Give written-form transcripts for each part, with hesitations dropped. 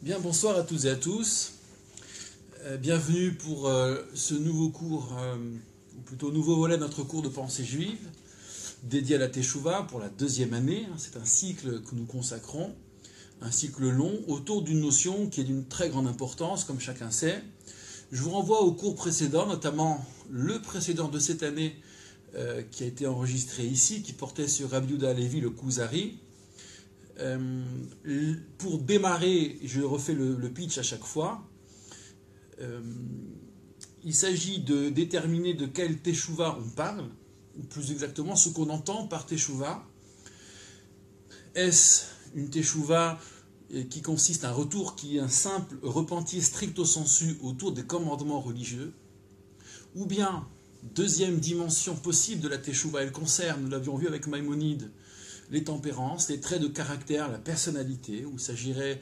Bien, bonsoir à toutes et à tous. Bienvenue pour ce nouveau cours, ou plutôt nouveau volet de notre cours de pensée juive, dédié à la Teshuvah pour la deuxième année. C'est un cycle que nous consacrons, un cycle long, autour d'une notion qui est d'une très grande importance, comme chacun sait. Je vous renvoie au cours précédent, notamment le précédent de cette année, qui a été enregistré ici, qui portait sur Rabbi Yehuda Halevi, le Kuzari. Pour démarrer, je refais le pitch à chaque fois. Il s'agit de déterminer de quelle Teshuvah on parle, ou plus exactement ce qu'on entend par Teshuvah. Est-ce une Teshuvah qui consiste à un retour qui est un simple repentir stricto sensu autour des commandements religieux, ou bien, deuxième dimension possible de la Teshuvah, elle concerne, nous l'avions vu avec Maïmonide, les tempérances, les traits de caractère, la personnalité, où il s'agirait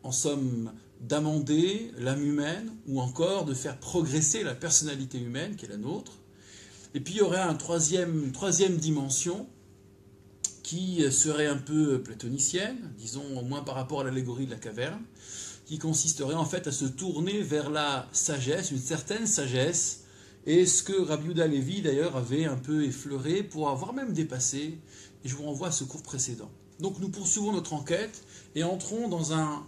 en somme d'amender l'âme humaine ou encore de faire progresser la personnalité humaine qui est la nôtre. Et puis il y aurait une troisième dimension qui serait un peu platonicienne, disons au moins par rapport à l'allégorie de la caverne, qui consisterait en fait à se tourner vers la sagesse, une certaine sagesse, et ce que Rabbi Yehuda Halevi d'ailleurs avait un peu effleuré pour avoir même dépassé. Et je vous renvoie à ce cours précédent. Donc nous poursuivons notre enquête et entrons dans un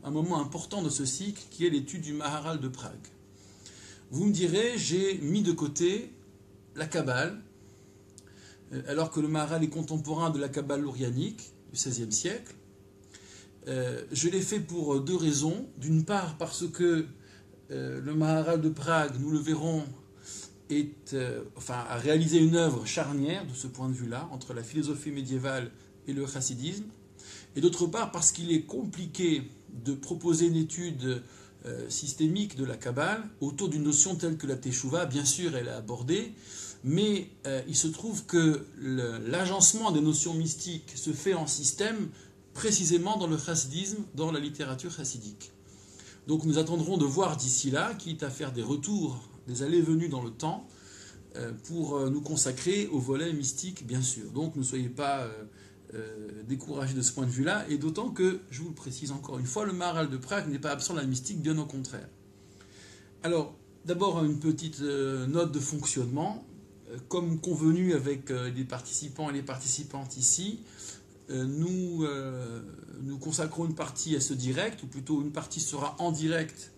moment important de ce cycle qui est l'étude du Maharal de Prague. Vous me direz, j'ai mis de côté la Kabbale, alors que le Maharal est contemporain de la Kabbale lourianique du XVIe siècle. Je l'ai fait pour deux raisons. D'une part parce que le Maharal de Prague, nous le verrons, a réalisé une œuvre charnière de ce point de vue-là, entre la philosophie médiévale et le chassidisme, et d'autre part parce qu'il est compliqué de proposer une étude systémique de la Kabbale autour d'une notion telle que la Teshuvah. Bien sûr, elle est abordée, mais il se trouve que l'agencement des notions mystiques se fait en système précisément dans le chassidisme, dans la littérature chassidique. Donc nous attendrons de voir d'ici là, quitte à faire des retours, des allées-venues dans le temps, pour nous consacrer au volet mystique, bien sûr. Donc ne soyez pas découragés de ce point de vue-là, et d'autant que, je vous le précise encore une fois, le Maharal de Prague n'est pas absent de la mystique, bien au contraire. Alors, d'abord une petite note de fonctionnement. Comme convenu avec les participants et les participantes ici, nous consacrons une partie à ce direct, ou plutôt une partie sera en direct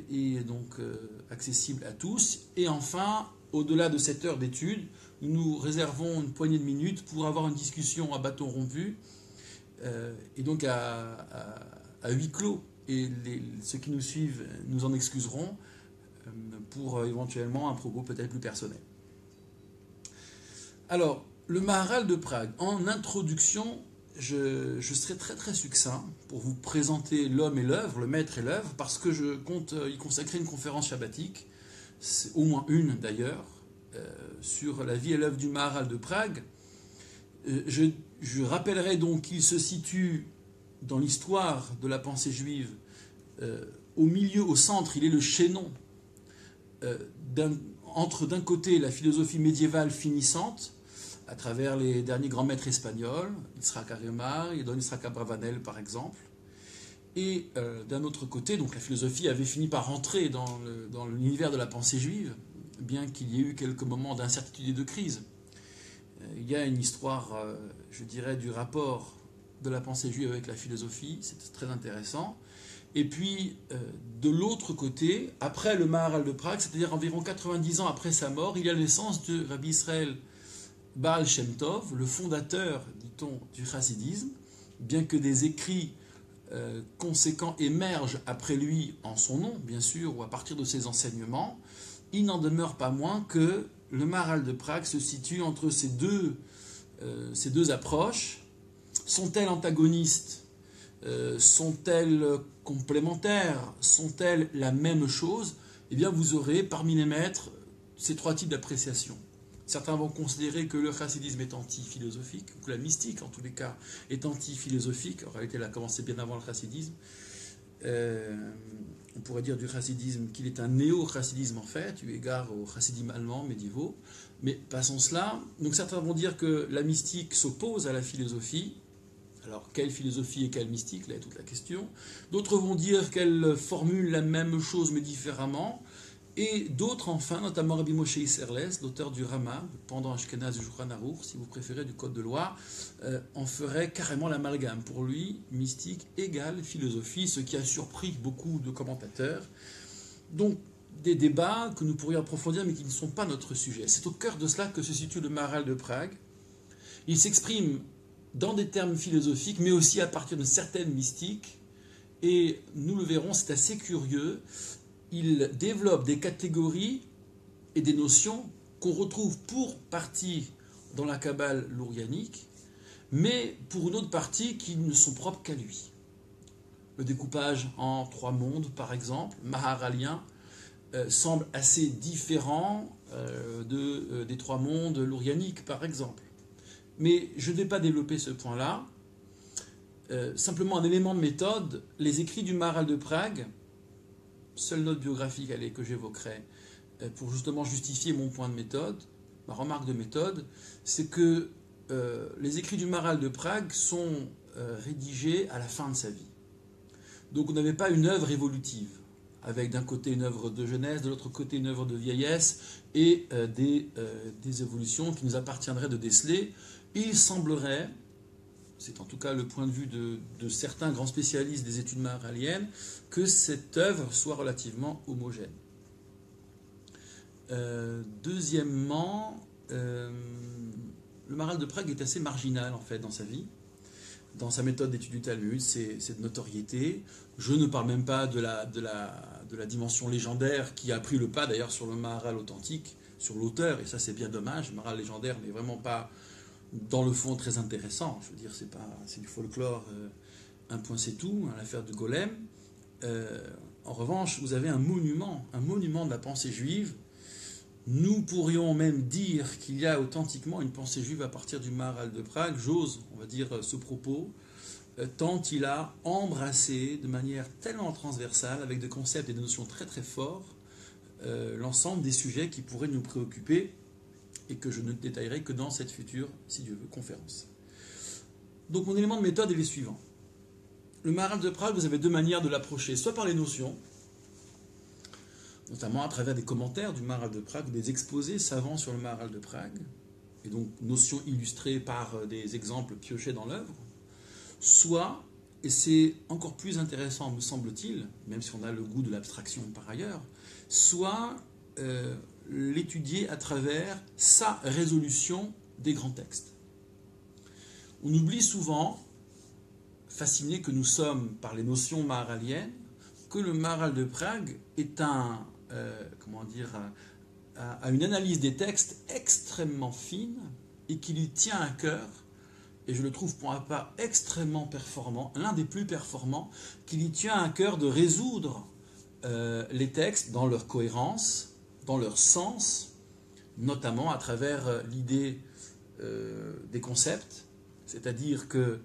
et donc accessible à tous. Et enfin, au-delà de cette heure d'étude, nous nous réservons une poignée de minutes pour avoir une discussion à bâton rompu, et donc à huis clos. Et ceux qui nous suivent nous en excuseront pour éventuellement un propos peut-être plus personnel. Alors, le Maharal de Prague, en introduction, je serai très très succinct pour vous présenter l'homme et l'œuvre, le maître et l'œuvre, parce que je compte y consacrer une conférence shabbatique, au moins une d'ailleurs, sur la vie et l'œuvre du Maharal de Prague. Je rappellerai donc qu'il se situe dans l'histoire de la pensée juive, au milieu, au centre, il est le chaînon entre d'un côté la philosophie médiévale finissante, à travers les derniers grands maîtres espagnols, Yitzhak Aremar, et Don Yitzhak Abravanel par exemple, et d'un autre côté, donc la philosophie avait fini par rentrer dans l'univers de la pensée juive, bien qu'il y ait eu quelques moments d'incertitude et de crise. Il y a une histoire, je dirais, du rapport de la pensée juive avec la philosophie, c'est très intéressant. Et puis, de l'autre côté, après le Maharal de Prague, c'est-à-dire environ 90 ans après sa mort, il y a la naissance de Rabbi Israël Baal Shem Tov, le fondateur, dit-on, du chassidisme, bien que des écrits conséquents émergent après lui en son nom, bien sûr, ou à partir de ses enseignements, il n'en demeure pas moins que le Maharal de Prague se situe entre ces deux approches. Sont-elles antagonistes ? Sont-elles complémentaires? Sont-elles la même chose? Eh bien, vous aurez parmi les maîtres ces trois types d'appréciation. Certains vont considérer que le chassidisme est anti-philosophique, ou que la mystique, en tous les cas, est anti-philosophique. En réalité, elle a commencé bien avant le chassidisme. On pourrait dire du chassidisme qu'il est un néo-chassidisme en fait, eu égard aux chassidim allemands médiévaux. Mais passons cela. Donc certains vont dire que la mystique s'oppose à la philosophie, Alors, quelle philosophie et quelle mystique, là est toute la question. D'autres vont dire qu'elle formule la même chose mais différemment. Et d'autres, enfin, notamment Rabbi Moshe Isserles, l'auteur du Rama, pendant Ashkenaz et Shulchan Aruch, si vous préférez, du Code de loi, en ferait carrément l'amalgame. Pour lui, mystique égale philosophie, ce qui a surpris beaucoup de commentateurs. Donc, des débats que nous pourrions approfondir, mais qui ne sont pas notre sujet. C'est au cœur de cela que se situe le Maharal de Prague. Il s'exprime dans des termes philosophiques, mais aussi à partir de certaines mystiques. Et nous le verrons, c'est assez curieux. Il développe des catégories et des notions qu'on retrouve pour partie dans la Kabbale lourianique, mais pour une autre partie qui ne sont propres qu'à lui. Le découpage en 3 mondes, par exemple, maharalien, semble assez différent des 3 mondes lourianiques, par exemple. Mais je ne vais pas développer ce point-là. Simplement un élément de méthode, les écrits du Maharal de Prague, seule note biographique que j'évoquerai pour justement justifier mon point de méthode, ma remarque de méthode, c'est que les écrits du Maharal de Prague sont rédigés à la fin de sa vie. Donc on n'avait pas une œuvre évolutive, avec d'un côté une œuvre de jeunesse, de l'autre côté une œuvre de vieillesse, et des évolutions qui nous appartiendraient de déceler. Il semblerait, c'est en tout cas le point de vue de certains grands spécialistes des études maharaliennes, que cette œuvre soit relativement homogène. Deuxièmement, le Maharal de Prague est assez marginal en fait dans sa vie. Dans sa méthode d'étude du Talmud, c'est de notoriété. Je ne parle même pas de la dimension légendaire qui a pris le pas d'ailleurs sur le Maharal authentique, sur l'auteur, et ça c'est bien dommage. Le Maharal légendaire n'est vraiment pas dans le fond très intéressant. Je veux dire, c'est du folklore, un point c'est tout, hein, l'affaire de Golem. En revanche, vous avez un monument de la pensée juive. Nous pourrions même dire qu'il y a authentiquement une pensée juive à partir du Maharal de Prague. J'ose, on va dire, ce propos, tant il a embrassé de manière tellement transversale, avec des concepts et des notions très très forts, l'ensemble des sujets qui pourraient nous préoccuper et que je ne détaillerai que dans cette future, si Dieu veut, conférence. Donc mon élément de méthode est le suivant. Le Maharal de Prague, vous avez 2 manières de l'approcher, soit par les notions, notamment à travers des commentaires du Maharal de Prague, des exposés savants sur le Maharal de Prague, et donc notions illustrées par des exemples piochés dans l'œuvre, soit, et c'est encore plus intéressant me semble-t-il, même si on a le goût de l'abstraction par ailleurs, soit l'étudier à travers sa résolution des grands textes. On oublie souvent, fascinés que nous sommes par les notions maharaliennes, que le Maharal de Prague est a une analyse des textes extrêmement fine et qui lui tient à cœur, et je le trouve pour un pas extrêmement performant, l'un des plus performants, qui lui tient à cœur de résoudre les textes dans leur cohérence, dans leur sens, notamment à travers l'idée des concepts, c'est-à-dire que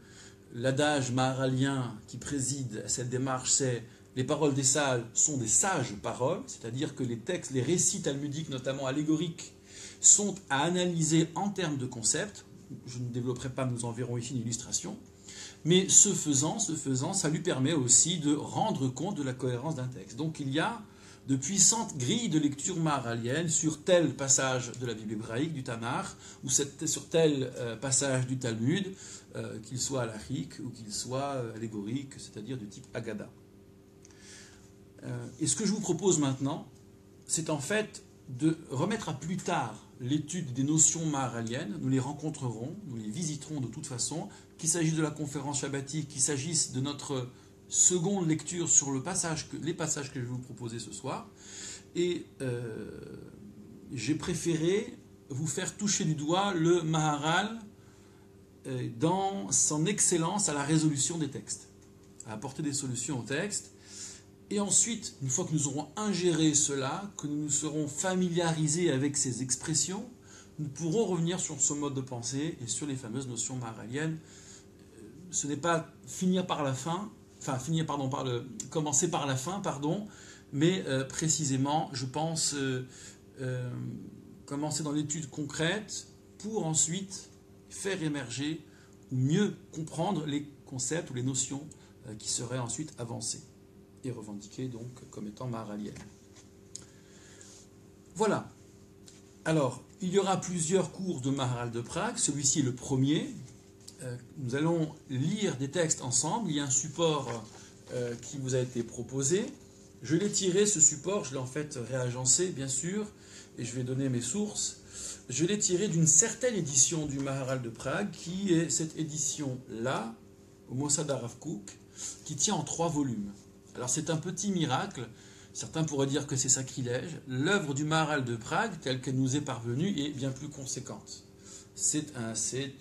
l'adage maharalien qui préside à cette démarche, c'est les paroles des sages sont des sages paroles, c'est-à-dire que les textes, les récits talmudiques, notamment allégoriques, sont à analyser en termes de concepts. Je ne développerai pas, nous en verrons ici une illustration. Mais ce faisant, ça lui permet aussi de rendre compte de la cohérence d'un texte. Donc il y a de puissantes grilles de lecture maharalienne sur tel passage de la Bible hébraïque, du Tanakh, ou sur tel passage du Talmud, qu'il soit halachique ou qu'il soit allégorique, c'est-à-dire du type Haggadah. Et ce que je vous propose maintenant, c'est en fait de remettre à plus tard l'étude des notions maharaliennes. Nous les rencontrerons, nous les visiterons de toute façon, qu'il s'agisse de la conférence shabbatique, qu'il s'agisse de notre seconde lecture sur les passages que je vais vous proposer ce soir. Et j'ai préféré vous faire toucher du doigt le Maharal dans son excellence à la résolution des textes, à apporter des solutions aux textes. Et ensuite, une fois que nous aurons ingéré cela, que nous nous serons familiarisés avec ces expressions, nous pourrons revenir sur ce mode de pensée et sur les fameuses notions maharaliennes. Ce n'est pas commencer par la fin, mais précisément, je pense, commencer dans l'étude concrète pour ensuite faire émerger ou mieux comprendre les concepts ou les notions qui seraient ensuite avancées et revendiquées donc comme étant maharaliennes. Voilà. Alors, il y aura plusieurs cours de Maharal de Prague. Celui-ci est le premier. Nous allons lire des textes ensemble. Il y a un support qui vous a été proposé. Je l'ai tiré, ce support, je l'ai en fait réagencé, bien sûr, et je vais donner mes sources. Je l'ai tiré d'une certaine édition du Maharal de Prague, qui est cette édition-là, au Mossad Arav Kook, qui tient en 3 volumes. Alors c'est un petit miracle, certains pourraient dire que c'est sacrilège. L'œuvre du Maharal de Prague, telle qu'elle nous est parvenue, est bien plus conséquente. C'est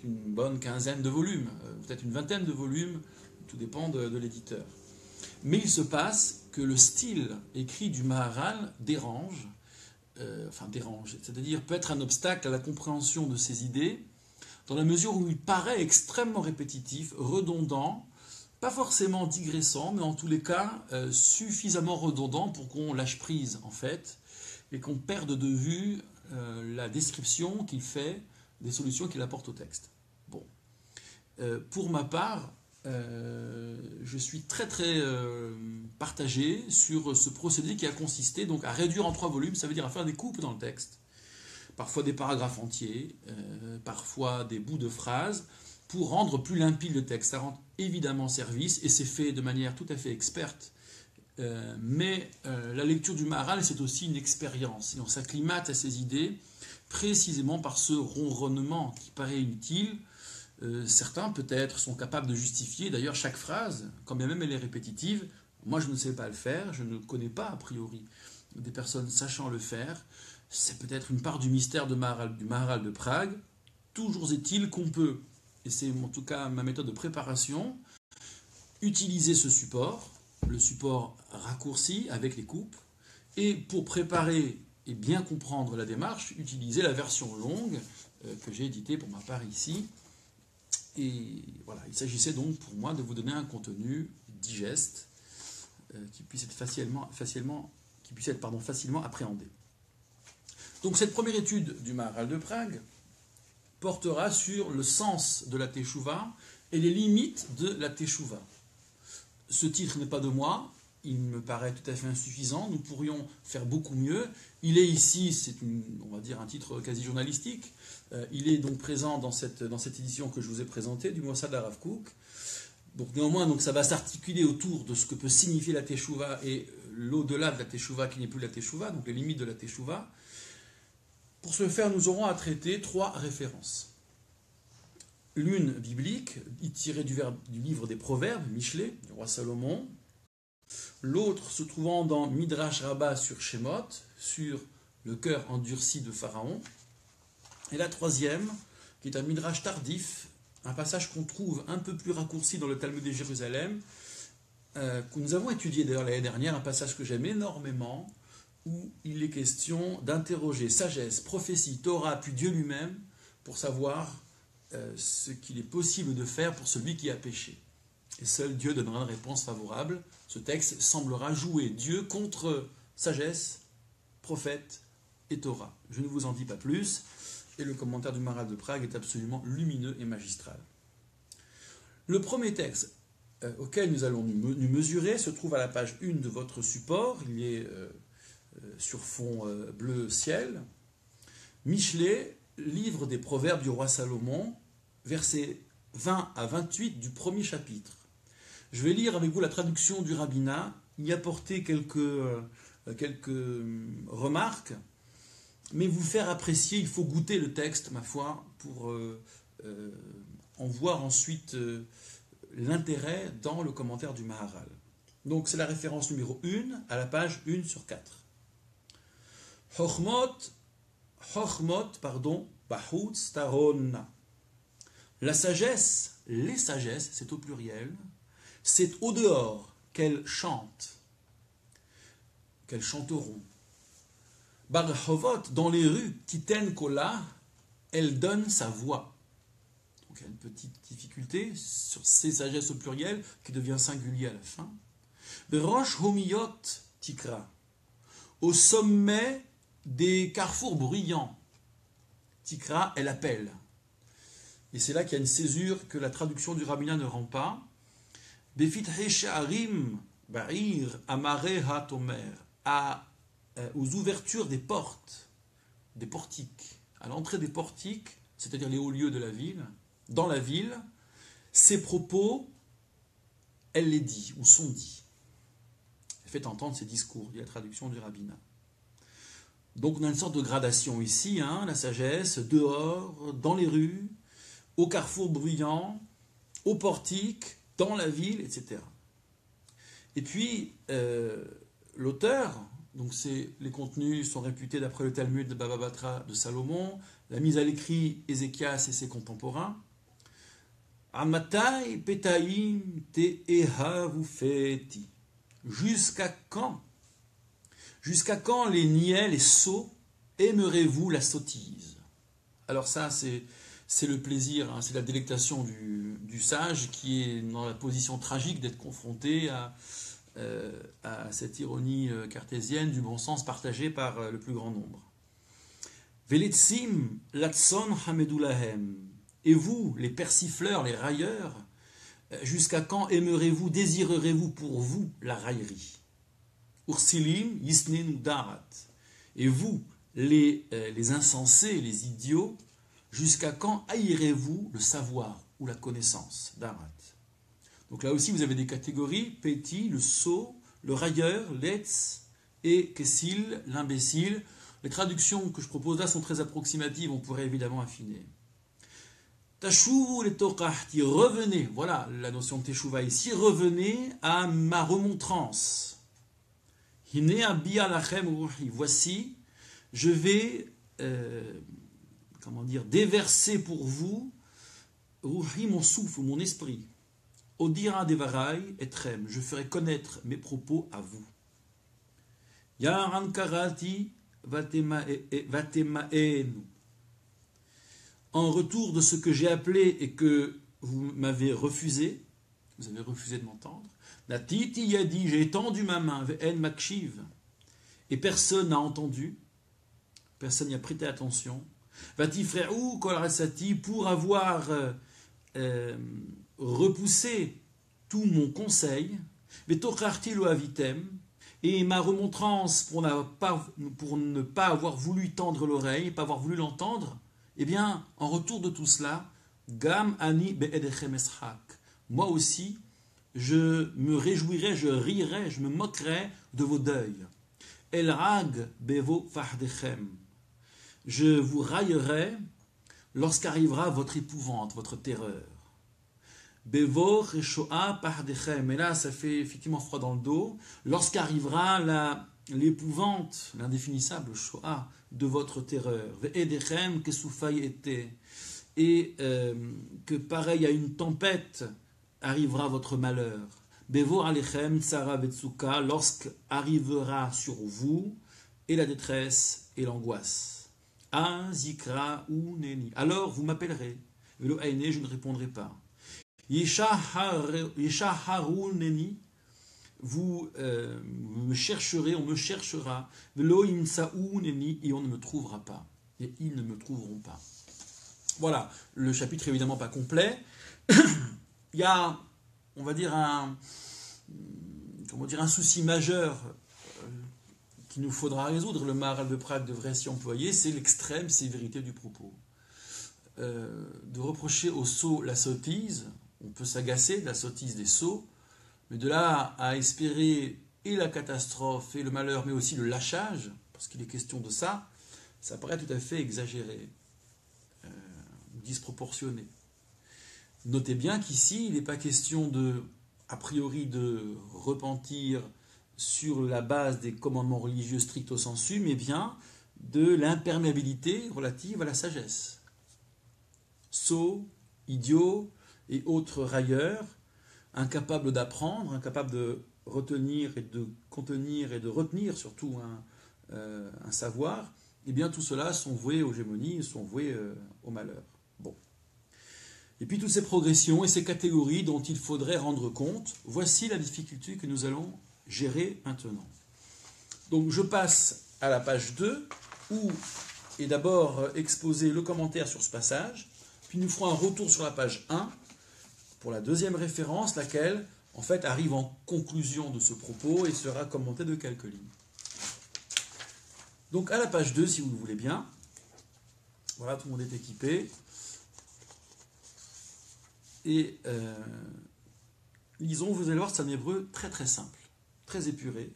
une bonne quinzaine de volumes, peut-être une vingtaine de volumes, tout dépend de l'éditeur. Mais il se passe que le style écrit du Maharal dérange, c'est-à-dire peut être un obstacle à la compréhension de ses idées, dans la mesure où il paraît extrêmement répétitif, redondant, pas forcément digressant, mais en tous les cas suffisamment redondant pour qu'on lâche prise en fait, et qu'on perde de vue la description qu'il fait des solutions qu'il apporte au texte. Bon. Pour ma part, je suis très partagé sur ce procédé qui a consisté donc à réduire en 3 volumes, ça veut dire à faire des coupes dans le texte, parfois des paragraphes entiers, parfois des bouts de phrases, pour rendre plus limpide le texte. Ça rend évidemment service, et c'est fait de manière tout à fait experte, mais la lecture du Maharal, c'est aussi une expérience, et on s'acclimate à ses idées précisément par ce ronronnement qui paraît inutile. Certains, peut-être, sont capables de justifier d'ailleurs chaque phrase, quand bien même elle est répétitive. Moi, je ne sais pas le faire, je ne connais pas a priori des personnes sachant le faire. C'est peut-être une part du mystère du Maharal de Prague. Toujours est-il qu'on peut, et c'est en tout cas ma méthode de préparation, utiliser ce support, le support raccourci avec les coupes, et pour préparer et bien comprendre la démarche, utiliser la version longue que j'ai éditée pour ma part ici. Et voilà, il s'agissait donc pour moi de vous donner un contenu digeste qui puisse être facilement appréhendé. Donc cette première étude du Maharal de Prague portera sur le sens de la Teshuvah et les limites de la Teshuvah. Ce titre n'est pas de moi, il me paraît tout à fait insuffisant, nous pourrions faire beaucoup mieux. Il est ici, on va dire un titre quasi journalistique, il est donc présent dans cette édition que je vous ai présentée du Mossad Arav Kook. Donc néanmoins, donc, ça va s'articuler autour de ce que peut signifier la Teshuvah et l'au-delà de la Teshuvah qui n'est plus la Teshuvah, donc les limites de la Teshuvah. Pour ce faire, nous aurons à traiter 3 références. L'une biblique, tirée du livre des Proverbes, Michelet, du roi Salomon. L'autre se trouvant dans Midrash Rabbah sur Shemot, sur le cœur endurci de Pharaon. Et la troisième, qui est un Midrash tardif, un passage qu'on trouve un peu plus raccourci dans le Talmud de Jérusalem, que nous avons étudié d'ailleurs l'année dernière, un passage que j'aime énormément, où il est question d'interroger sagesse, prophétie, Torah, puis Dieu lui-même, pour savoir ce qu'il est possible de faire pour celui qui a péché. Et seul Dieu donnera une réponse favorable. Ce texte semblera jouer Dieu contre sagesse, prophète et Torah. Je ne vous en dis pas plus, et le commentaire du Maharal de Prague est absolument lumineux et magistral. Le premier texte auquel nous allons nous mesurer se trouve à la page 1 de votre support. Il est sur fond bleu ciel. Michelet, livre des Proverbes du roi Salomon, versets 20 à 28 du premier chapitre. Je vais lire avec vous la traduction du rabbinat, y apporter quelques remarques, mais vous faire apprécier, il faut goûter le texte, ma foi, pour en voir ensuite l'intérêt dans le commentaire du Maharal. Donc c'est la référence numéro 1 à la page 1 sur 4. Bahutz Taronna. La sagesse, les sagesses, c'est au pluriel, c'est au dehors qu'elles chantent, qu'elles chanteront. Barhovot, dans les rues, Titen Kola, elle donne sa voix. Donc il y a une petite difficulté sur ces sagesses au pluriel qui devient singulier à la fin. Berosh Homiyot Tikra, au sommet des carrefours bruyants, Tikra, elle appelle. Et c'est là qu'il y a une césure que la traduction du rabbinat ne rend pas. Befithe she'arim ba'ir amare hatomer. Aux ouvertures des portes, des portiques, à l'entrée des portiques, c'est-à-dire les hauts lieux de la ville, dans la ville, ces propos, elle les dit, ou sont dits. Elle fait entendre ses discours, il y a la traduction du rabbinat. Donc on a une sorte de gradation ici, la sagesse, dehors, dans les rues, au carrefour bruyant, au portique, dans la ville, etc. Et puis, l'auteur, donc les contenus sont réputés d'après le Talmud de Baba Batra de Salomon, la mise à l'écrit Ézéchias et ses contemporains. Amatai petaim te ehavufeti. Jusqu'à quand? Jusqu'à quand les niais, les sots, aimerez-vous la sottise? Alors ça, c'est le plaisir, c'est la délectation du sage qui est dans la position tragique d'être confronté à cette ironie cartésienne du bon sens partagé par le plus grand nombre. Veletzim latson hamedulahem. Et vous, les persifleurs, les railleurs, jusqu'à quand aimerez-vous, désirerez-vous pour vous la raillerie? Ursilim yisnenu darat. Et vous, les insensés, les idiots, jusqu'à quand haïrez-vous le savoir ou la connaissance? Darat. Donc là aussi, vous avez des catégories, Péti, le sot, le railleur, l'etz, et Kessil, l'imbécile. Les traductions que je propose là sont très approximatives, on pourrait évidemment affiner. Tashuvu le tokahti, revenez, voilà la notion de teshuva ici, revenez à ma remontrance. Hine abia lachem ruhi, voici, je vais, déverser pour vous, ruhi, mon souffle, mon esprit. Odira devarai etrem, je ferai connaître mes propos à vous. Yaran karati vatemaenu. En retour de ce que j'ai appelé et que vous m'avez refusé, vous avez refusé de m'entendre, Natiti yadi, j'ai étendu ma main, ve'en makshiv, et personne n'a entendu, personne n'y a prêté attention. Vatifre'u kol rasati, pour avoir repoussé tout mon conseil, ve'tocharti lo avitem, et ma remontrance pour ne pas avoir voulu tendre l'oreille, pas avoir voulu l'entendre, eh bien, en retour de tout cela, Gam ani be'edechem eschak. Moi aussi, je me réjouirai, je rirai, je me moquerai de vos deuils. El rag bevo fahdechem. Je vous raillerai lorsqu'arrivera votre épouvante, votre terreur. Bevo reshoa pahdechem. Et là, ça fait effectivement froid dans le dos. Lorsqu'arrivera l'épouvante, l'indéfinissable shoah de votre terreur, ve'edechem kesufay ete, et que pareil à une tempête arrivera votre malheur. Bevo alechem tsara vetsuka, lorsqu'arrivera sur vous et la détresse et l'angoisse. A zikra ou neni. Alors vous m'appellerez. Velo aine, je ne répondrai pas. Yeshaharu neni. Vous me chercherez, on me cherchera, et on ne me trouvera pas. Et ils ne me trouveront pas. Voilà, le chapitre est évidemment pas complet. Il y a, on va dire, un souci majeur qu'il nous faudra résoudre. Le Maharal de Prague devrait s'y employer, c'est l'extrême sévérité du propos. De reprocher aux sots la sottise, on peut s'agacer de la sottise des sots, mais de là à espérer et la catastrophe et le malheur, mais aussi le lâchage, parce qu'il est question de ça, ça paraît tout à fait exagéré, disproportionné. Notez bien qu'ici, il n'est pas question a priori de repentir sur la base des commandements religieux stricto sensu, mais bien de l'imperméabilité relative à la sagesse. Sots, idiots et autres railleurs, incapables d'apprendre, incapables de retenir et de contenir et de retenir surtout un savoir, eh bien tout cela sont voués aux gémonies, sont voués au malheur. Bon. Et puis toutes ces progressions et ces catégories dont il faudrait rendre compte, voici la difficulté que nous allons gérer maintenant. Donc je passe à la page 2, où est d'abord exposé le commentaire sur ce passage, Puis nous ferons un retour sur la page 1 pour la deuxième référence, laquelle en fait arrive en conclusion de ce propos et sera commentée de quelques lignes. Donc à la page 2, si vous le voulez bien, voilà, tout le monde est équipé. Et lisons, vous allez voir, c'est un hébreu très très simple, très épuré.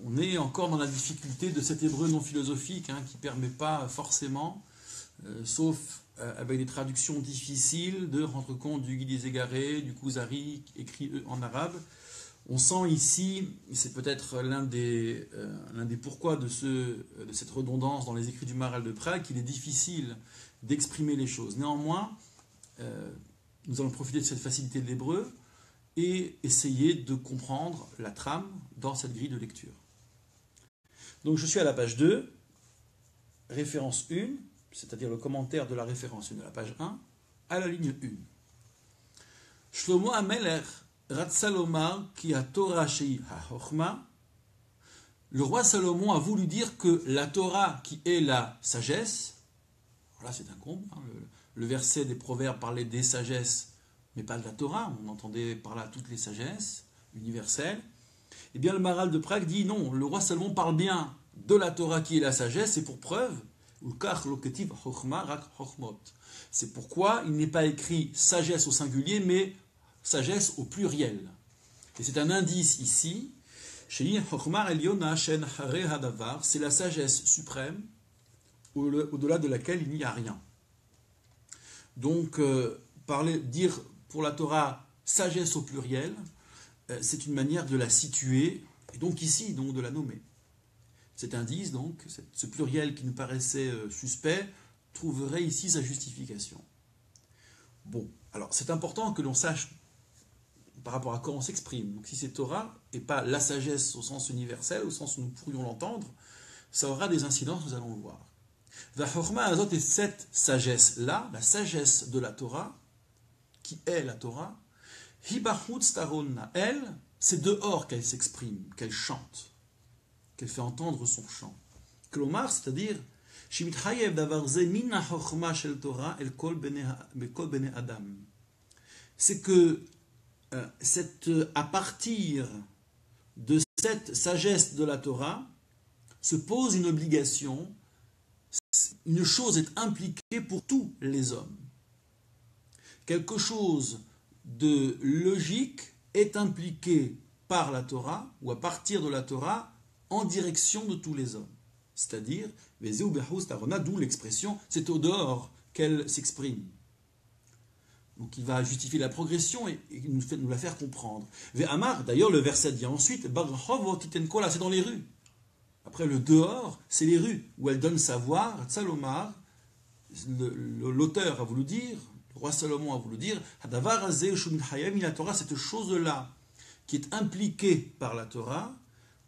On est encore dans la difficulté de cet hébreu non philosophique qui ne permet pas forcément, sauf avec des traductions difficiles, de rendre compte du Guy des Égarés, du Kuzari écrit en arabe. On sent ici, c'est peut-être l'un des pourquoi de cette redondance dans les écrits du Maharal de Prague, qu'il est difficile d'exprimer les choses. Néanmoins, nous allons profiter de cette facilité de l'hébreu et essayer de comprendre la trame dans cette grille de lecture. Donc je suis à la page 2, référence 1, c'est-à-dire le commentaire de la référence 1 de la page 1, à la ligne 1. Shlomo HaMelech Ratza lomar ki haTorah shei hachochma. Le roi Salomon a voulu dire que la Torah qui est la sagesse, voilà c'est un comble, le verset des Proverbes parlait des sagesses, mais pas de la Torah, on entendait par là toutes les sagesses universelles. Eh bien le Maharal de Prague dit non, le roi Salomon parle bien de la Torah qui est la sagesse, et pour preuve, c'est pourquoi il n'est pas écrit sagesse au singulier, mais sagesse au pluriel. Et c'est un indice ici, c'est la sagesse suprême, au-delà de laquelle il n'y a rien. Donc, dire pour la Torah sagesse au pluriel, c'est une manière de la situer, et donc ici, donc de la nommer. Cet indice, donc, ce pluriel qui nous paraissait suspect, trouverait ici sa justification. Bon, alors c'est important que l'on sache par rapport à quoi on s'exprime. Donc si c'est Torah, et pas la sagesse au sens universel, au sens où nous pourrions l'entendre, ça aura des incidences, nous allons le voir. Vachorma azot, et cette sagesse-là, la sagesse de la Torah, qui est la Torah, hibachutz taronna, elle, c'est dehors qu'elle s'exprime, qu'elle chante, qu'elle fait entendre son chant. Klomar, c'est-à-dire, shimitchayev davar ze min hachorma shel Torah el kol bene adam. C'est que à partir de cette sagesse de la Torah se pose une obligation, une chose est impliquée pour tous les hommes. Quelque chose de logique est impliqué par la Torah, ou à partir de la Torah, en direction de tous les hommes. C'est-à-dire, d'où l'expression, c'est au dehors qu'elle s'exprime. Donc il va justifier la progression et nous la faire comprendre. Ve'amar, d'ailleurs le verset dit ensuite, c'est dans les rues. Après le dehors, c'est les rues, où elle donne savoir, Tzalomar, l'auteur a voulu dire, le roi Salomon a voulu dire, la Torah, cette chose-là, qui est impliquée par la Torah,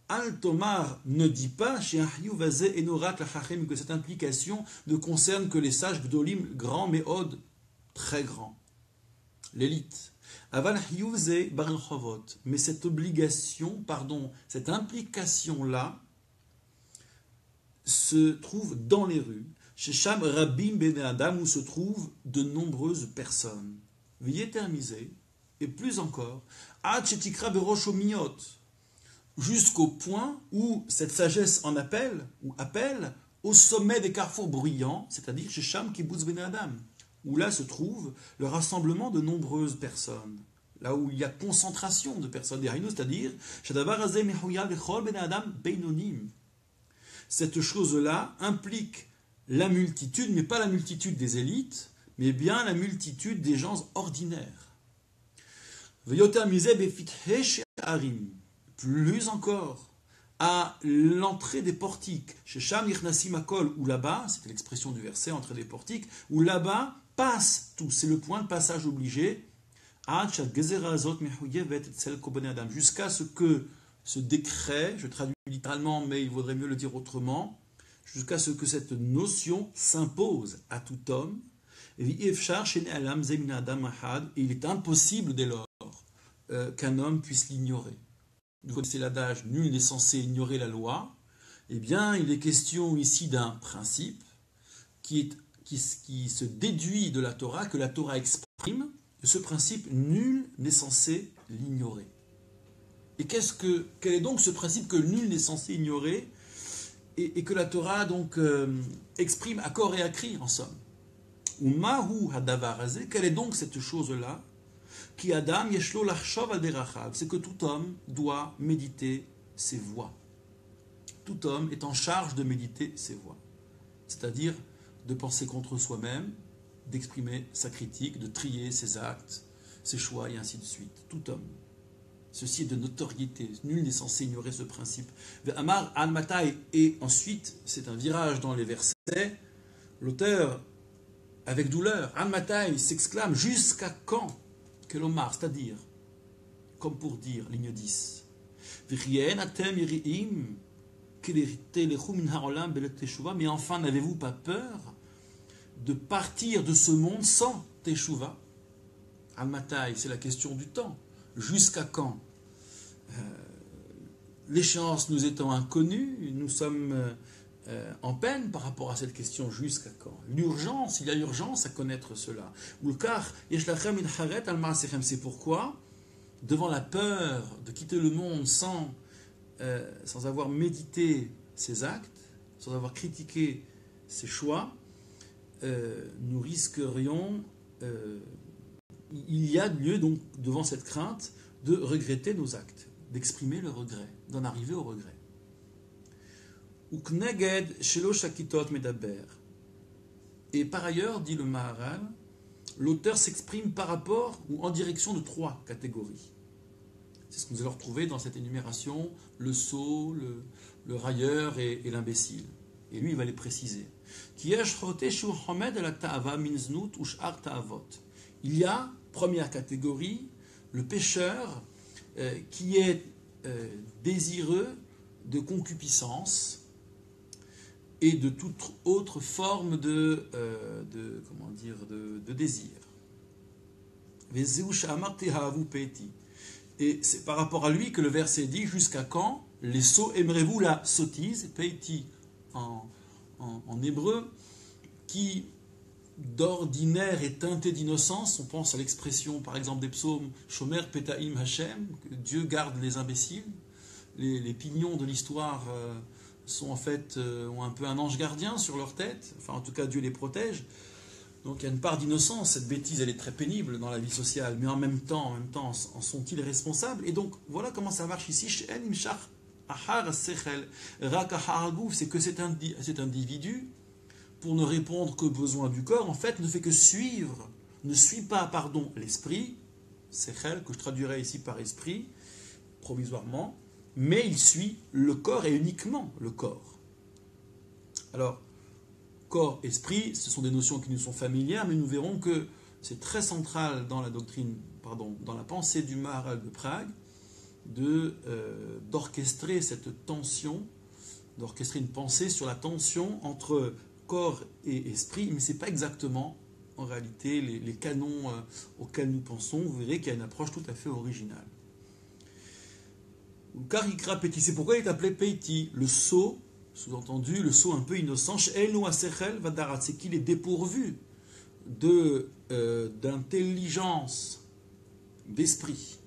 Al-Tomar ne dit pas, que cette implication ne concerne que les sages Gdolim, grands, mais Od, très grands. L'élite. Mais cette obligation, cette implication-là, se trouve dans les rues, chez Sham Rabim Ben Adam, où se trouvent de nombreuses personnes. V'yetermisé, et plus encore, Ad Shetikra Berosh Omiot, jusqu'au point où cette sagesse en appelle, ou appelle, au sommet des carrefours bruyants, c'est-à-dire chez Sham Kibbutz Ben Adam, où là se trouve le rassemblement de nombreuses personnes, là où il y a concentration de personnes, c'est-à-dire cette chose-là implique la multitude, mais pas la multitude des élites, mais bien la multitude des gens ordinaires. Plus encore, à l'entrée des portiques, chez Sham Yirnasim Akol, où là-bas, c'était l'expression du verset, entrée des portiques, où là-bas passe tout, c'est le point de passage obligé, jusqu'à ce que ce décret, je traduis littéralement, mais il vaudrait mieux le dire autrement, jusqu'à ce que cette notion s'impose à tout homme, et il est impossible dès lors qu'un homme puisse l'ignorer. Vous connaissez l'adage, nul n'est censé ignorer la loi. Eh bien, il est question ici d'un principe qui est qui se déduit de la Torah, que la Torah exprime, et ce principe, nul n'est censé l'ignorer. Et quel est donc ce principe que nul n'est censé ignorer et que la Torah donc exprime à corps et à cri, en somme. Ou mahu hadavar hazeh, quelle est donc cette chose-là? Ki adam yeshlo lachshov al derachav, c'est que tout homme doit méditer ses voies. Tout homme est en charge de méditer ses voies, c'est-à-dire de penser contre soi-même, d'exprimer sa critique, de trier ses actes, ses choix et ainsi de suite. Tout homme. Ceci est de notoriété. Nul n'est censé ignorer ce principe. Amar al-Matai, et ensuite, c'est un virage dans les versets, l'auteur, avec douleur, al-Matai s'exclame, jusqu'à quand? Kelomar, c'est-à-dire, comme pour dire, ligne 10, mais enfin, n'avez-vous pas peur de partir de ce monde sans Teshuvah? Al-Matai, c'est la question du temps. Jusqu'à quand? L'échéance nous étant inconnue, nous sommes en peine par rapport à cette question jusqu'à quand? L'urgence, il y a urgence à connaître cela. C'est pourquoi, devant la peur de quitter le monde sans avoir médité ses actes, sans avoir critiqué ses choix, nous risquerions, il y a lieu donc devant cette crainte de regretter nos actes, d'exprimer le regret, d'en arriver au regret. Et par ailleurs, dit le Maharal, l'auteur s'exprime par rapport ou en direction de 3 catégories. C'est ce que nous allons retrouver dans cette énumération, le sot, le railleur et l'imbécile. Et lui, il va les préciser. Il y a, première catégorie, le pécheur qui est désireux de concupiscence et de toute autre forme de désir. Et c'est par rapport à lui que le verset dit, jusqu'à quand les sots aimerez-vous la sottise, peiti en hébreu, qui d'ordinaire est teinté d'innocence. On pense à l'expression par exemple des psaumes Shomer Petaim Hashem, que Dieu garde les imbéciles. Les pignons de l'histoire sont en fait ont un peu un ange gardien sur leur tête, enfin en tout cas Dieu les protège. Donc il y a une part d'innocence, cette bêtise elle est très pénible dans la vie sociale, mais en même temps en sont-ils responsables? Et donc voilà comment ça marche ici. C'est que cet individu, pour ne répondre qu'aux besoins du corps, en fait ne fait que suivre, ne suit pas l'esprit, sechel, que je traduirais ici par esprit, provisoirement, mais il suit le corps et uniquement le corps. Alors, corps, esprit, ce sont des notions qui nous sont familières, mais nous verrons que c'est très central dans la doctrine, dans la pensée du Maharal de Prague, d'orchestrer cette tension, d'orchestrer une pensée sur la tension entre corps et esprit, mais ce n'est pas exactement, en réalité, les canons auxquels nous pensons. Vous verrez qu'il y a une approche tout à fait originale. Karikra Peti, c'est pourquoi il est appelé Peti, le sot, sous-entendu, le sot un peu innocent, c'est qu'il est dépourvu d'intelligence, d'esprit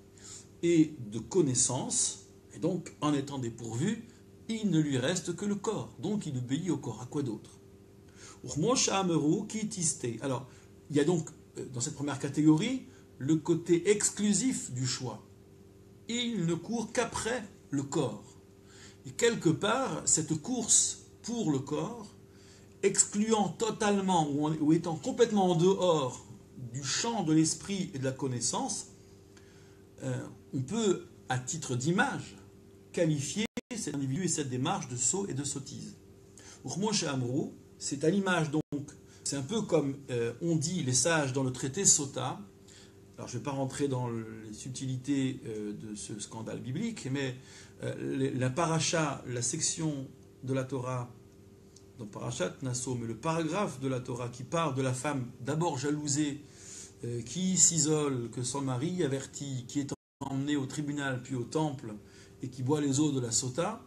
et de connaissance, et donc en étant dépourvu, il ne lui reste que le corps, donc il obéit au corps. À quoi d'autre? Alors, il y a donc dans cette première catégorie le côté exclusif du choix. Il ne court qu'après le corps. Et quelque part, cette course pour le corps, excluant totalement ou étant complètement en dehors du champ de l'esprit et de la connaissance, on peut, à titre d'image, qualifier cet individu et cette démarche de sot et de sottise. C'est à l'image donc, c'est un peu comme on dit les sages dans le traité Sota. Alors je ne vais pas rentrer dans les subtilités de ce scandale biblique, mais la paracha, la section de la Torah, dans Parashat Nasso, mais le paragraphe de la Torah qui parle de la femme d'abord jalousée, qui s'isole, que son mari avertit, qui est emmenée au tribunal puis au temple et qui boit les eaux de la Sota,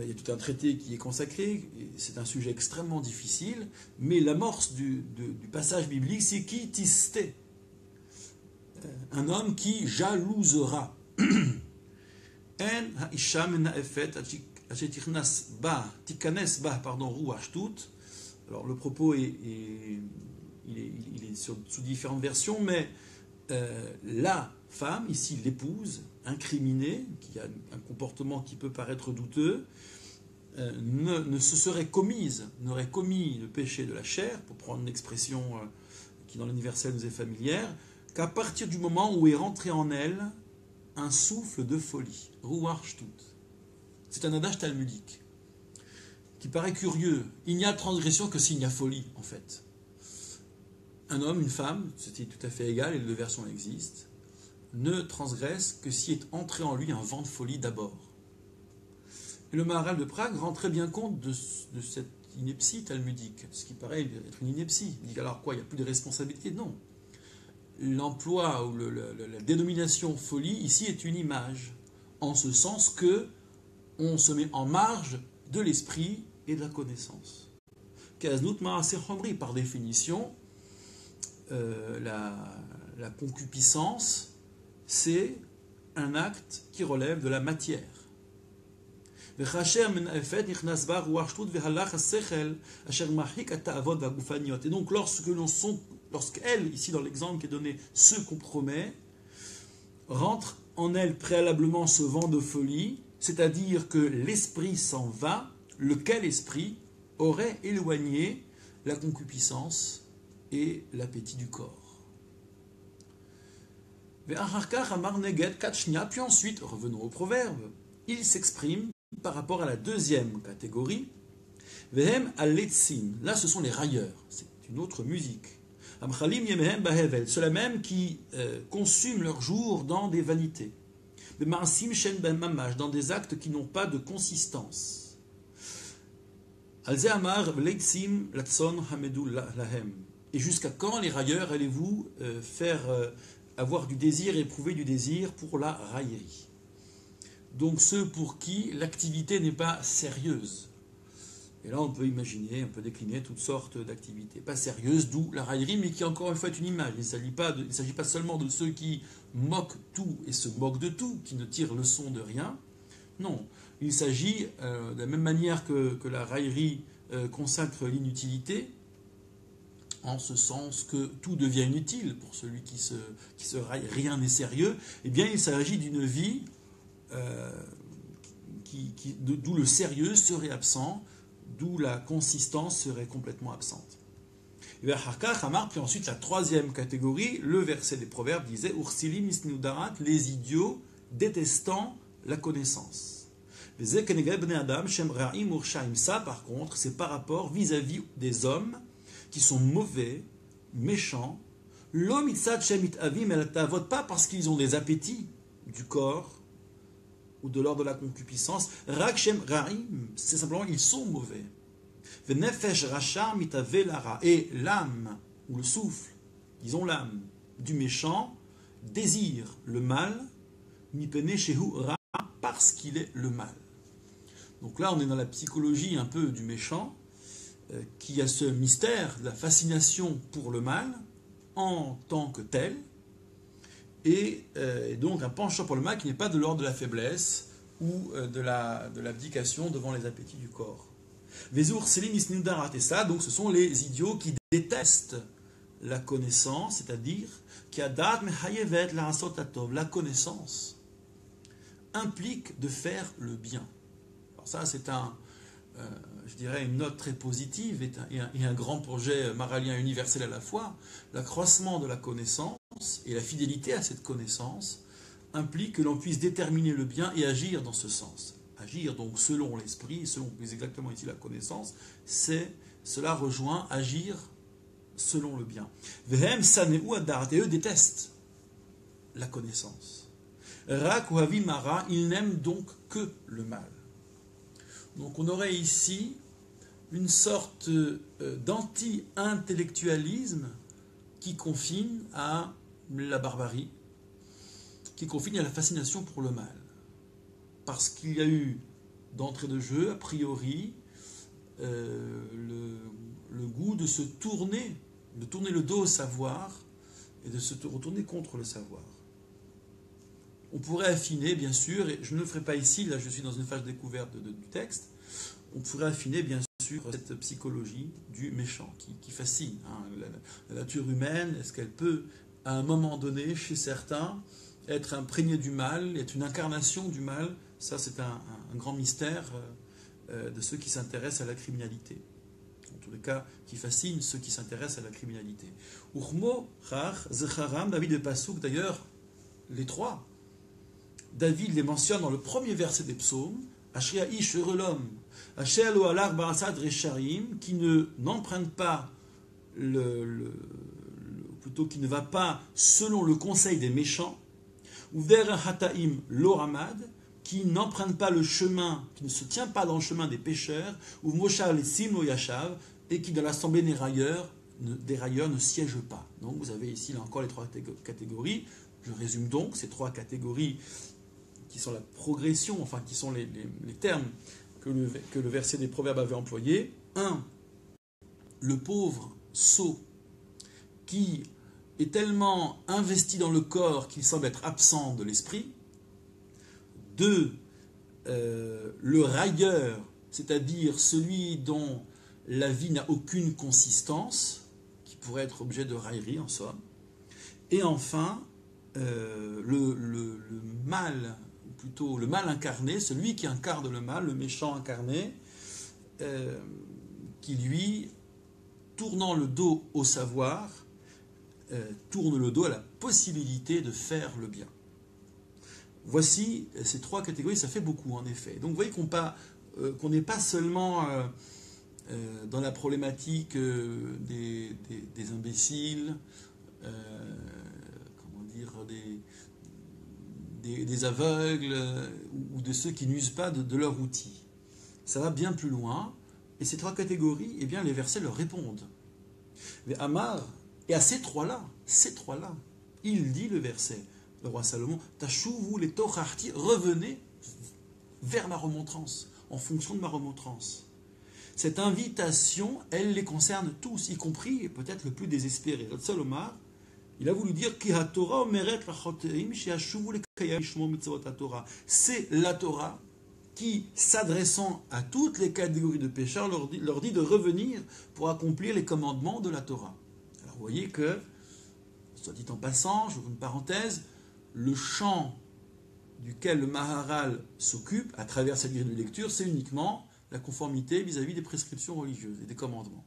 Il y a tout un traité qui est consacré, c'est un sujet extrêmement difficile, mais l'amorce du passage biblique, c'est qui tisté, un homme qui jalousera. En haisha mena'efet tikanes ba ruach tut. Alors le propos il est sous différentes versions, mais la femme, ici l'épouse, incriminée, qui a un comportement qui peut paraître douteux, n'aurait commis le péché de la chair, pour prendre une expression qui dans l'universel nous est familière, qu'à partir du moment où est rentré en elle un souffle de folie, ruach shtut. C'est un adage talmudique qui paraît curieux. Il n'y a transgression que s'il y a folie, en fait. Un homme, une femme, c'est tout à fait égal, et les deux versions existent, ne transgresse que si est entré en lui un vent de folie d'abord. Et le Maharal de Prague rend très bien compte de cette ineptie talmudique, ce qui paraît être une ineptie. Il dit alors quoi, il n'y a plus de responsabilité? Non. L'emploi ou la dénomination folie ici est une image, en ce sens que on se met en marge de l'esprit et de la connaissance. Kaznut ma'aseh chomri, par définition, la concupiscence, c'est un acte qui relève de la matière. Et donc lorsqu'elle, ici dans l'exemple qui est donné, se compromet, rentre en elle préalablement ce vent de folie, c'est-à-dire que l'esprit s'en va, lequel esprit aurait éloigné la concupiscence et l'appétit du corps. Puis ensuite, revenons au proverbe, il s'exprime par rapport à la deuxième catégorie. Là, ce sont les railleurs, c'est une autre musique. Ceux-là même qui consument leur jour dans des vanités, dans des actes qui n'ont pas de consistance. Et jusqu'à quand, les railleurs, allez-vous faire avoir du désir, éprouver du désir pour la raillerie? Donc ceux pour qui l'activité n'est pas sérieuse. Et là, on peut imaginer, on peut décliner toutes sortes d'activités pas sérieuses, d'où la raillerie, mais qui encore une fois est une image. Il ne s'agit pas seulement de ceux qui moquent tout et se moquent de tout, qui ne tirent leçon de rien. Non, il s'agit, de la même manière que la raillerie consacre l'inutilité, en ce sens que tout devient inutile pour celui qui se raille, rien n'est sérieux, eh bien il s'agit d'une vie d'où le sérieux serait absent, d'où la consistance serait complètement absente. Et bien, puis ensuite la troisième catégorie, le verset des Proverbes disait Ursilim isnudarat, les idiots détestant la connaissance. Ça, par contre, c'est par rapport vis-à-vis des hommes qui sont mauvais, méchants. L'homme pas parce qu'ils ont des appétits du corps ou de l'ordre de la concupiscence. C'est simplement ils sont mauvais. Et l'âme, ou le souffle, disons l'âme, du méchant, désire le mal, parce qu'il est le mal. Donc là, on est dans la psychologie un peu du méchant, qui a ce mystère de la fascination pour le mal, en tant que tel, et donc un penchant pour le mal qui n'est pas de l'ordre de la faiblesse ou de l'abdication devant les appétits du corps. Et ça, donc ce sont les idiots qui détestent la connaissance, c'est-à-dire la connaissance implique de faire le bien. Alors ça, c'est je dirais une note très positive et un grand projet maralien universel à la fois. L'accroissement de la connaissance et la fidélité à cette connaissance implique que l'on puisse déterminer le bien et agir dans ce sens. Agir donc selon l'esprit, selon plus exactement ici la connaissance, cela rejoint agir selon le bien. Vehem saneu adat, et eux détestent la connaissance. Rak ou havimara, ils n'aiment donc que le mal. Donc on aurait ici une sorte d'anti-intellectualisme qui confine à la barbarie, qui confine à la fascination pour le mal. Parce qu'il y a eu d'entrée de jeu, a priori, le goût de tourner le dos au savoir et de se retourner contre le savoir. On pourrait affiner, bien sûr, et je ne le ferai pas ici, là je suis dans une phase découverte du texte, on pourrait affiner, bien sûr, cette psychologie du méchant qui fascine. La nature humaine, est-ce qu'elle peut, à un moment donné, chez certains, être imprégnée du mal, être une incarnation du mal? Ça, c'est un grand mystère de ceux qui s'intéressent à la criminalité. En tous les cas, qui fascine ceux qui s'intéressent à la criminalité. Urmo, Chach, Zecharam, David et Passouk, d'ailleurs, les trois, David les mentionne dans le premier verset des psaumes, Ashria ish, heureux l'homme, Asher lo alar ba'asad resharim, qui n'emprunte pas plutôt qui ne va pas selon le conseil des méchants, ou ver hataim lo ramad, qui n'emprunte pas le chemin, qui ne se tient pas dans le chemin des pécheurs, ou moshar lesim lo yashav, et qui dans l'assemblée des railleurs ne siège pas. Donc vous avez ici là encore les trois catégories. Je résume donc ces trois catégories qui sont la progression, enfin qui sont les termes que le verset des Proverbes avait employés. 1. Le pauvre sot qui est tellement investi dans le corps qu'il semble être absent de l'esprit. 2. Le railleur, c'est-à-dire celui dont la vie n'a aucune consistance, qui pourrait être objet de raillerie en somme. Et enfin, le mal, ou plutôt le mal incarné, celui qui incarne le mal, le méchant incarné, qui lui, tournant le dos au savoir, tourne le dos à la possibilité de faire le bien. Voici ces trois catégories, ça fait beaucoup en effet. Donc vous voyez qu'on n'est pas seulement dans la problématique des imbéciles, des aveugles ou de ceux qui n'usent pas de leur outil. Ça va bien plus loin, et ces trois catégories, eh bien, les versets leur répondent. Mais Amar, et à ces trois-là, il dit le verset, le roi Salomon, Tashuvu les torarti, revenez vers ma remontrance, en fonction de ma remontrance. Cette invitation, elle les concerne tous, y compris peut-être le plus désespéré. Salomon, il a voulu dire c'est la Torah qui, s'adressant à toutes les catégories de pécheurs, leur dit de revenir pour accomplir les commandements de la Torah. Alors vous voyez que, soit dit en passant, j'ouvre une parenthèse, le champ duquel le Maharal s'occupe à travers cette grille de lecture, c'est uniquement la conformité vis-à-vis des prescriptions religieuses et des commandements.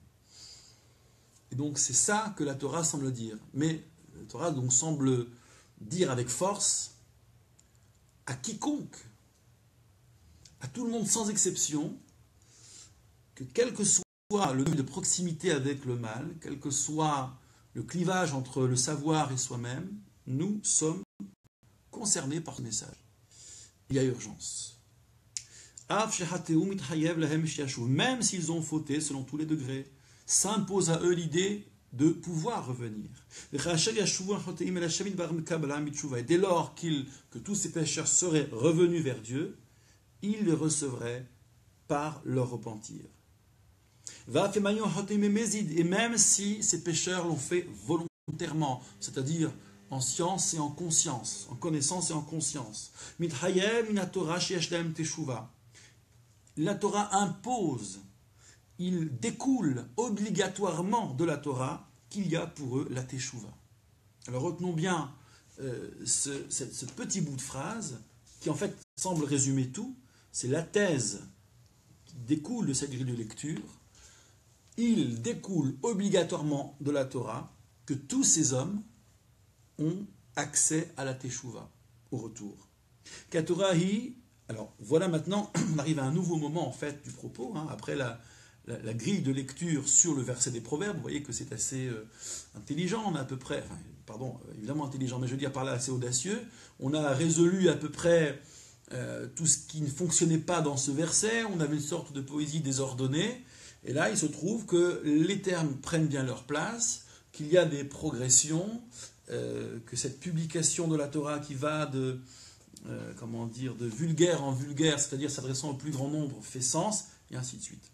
Et donc c'est ça que la Torah semble dire. Mais la Torah donc semble dire avec force à quiconque, à tout le monde sans exception, que quel que soit le degré de proximité avec le mal, quel que soit le clivage entre le savoir et soi-même, nous sommes concernés par ce message. Il y a urgence. Même s'ils ont fauté selon tous les degrés, s'impose à eux l'idée de pouvoir revenir. Et dès lors que tous ces pécheurs seraient revenus vers Dieu, ils les recevraient par leur repentir. Et même si ces pécheurs l'ont fait volontairement, c'est-à-dire en science et en conscience, en connaissance et en conscience. La Torah impose, il découle obligatoirement de la Torah qu'il y a pour eux la Teshuvah. Alors retenons bien ce petit bout de phrase qui en fait semble résumer tout. C'est la thèse qui découle de cette grille de lecture. Il découle obligatoirement de la Torah que tous ces hommes ont accès à la Teshuvah au retour. Katorahi, alors voilà maintenant, on arrive à un nouveau moment en fait du propos, après la grille de lecture sur le verset des Proverbes. Vous voyez que c'est assez intelligent, on a à peu près, évidemment intelligent, mais je veux dire par là assez audacieux. On a résolu à peu près tout ce qui ne fonctionnait pas dans ce verset. On avait une sorte de poésie désordonnée, et là il se trouve que les termes prennent bien leur place, qu'il y a des progressions, que cette publication de la Torah qui va comment dire, de vulgaire en vulgaire, c'est-à-dire s'adressant au plus grand nombre, fait sens, et ainsi de suite.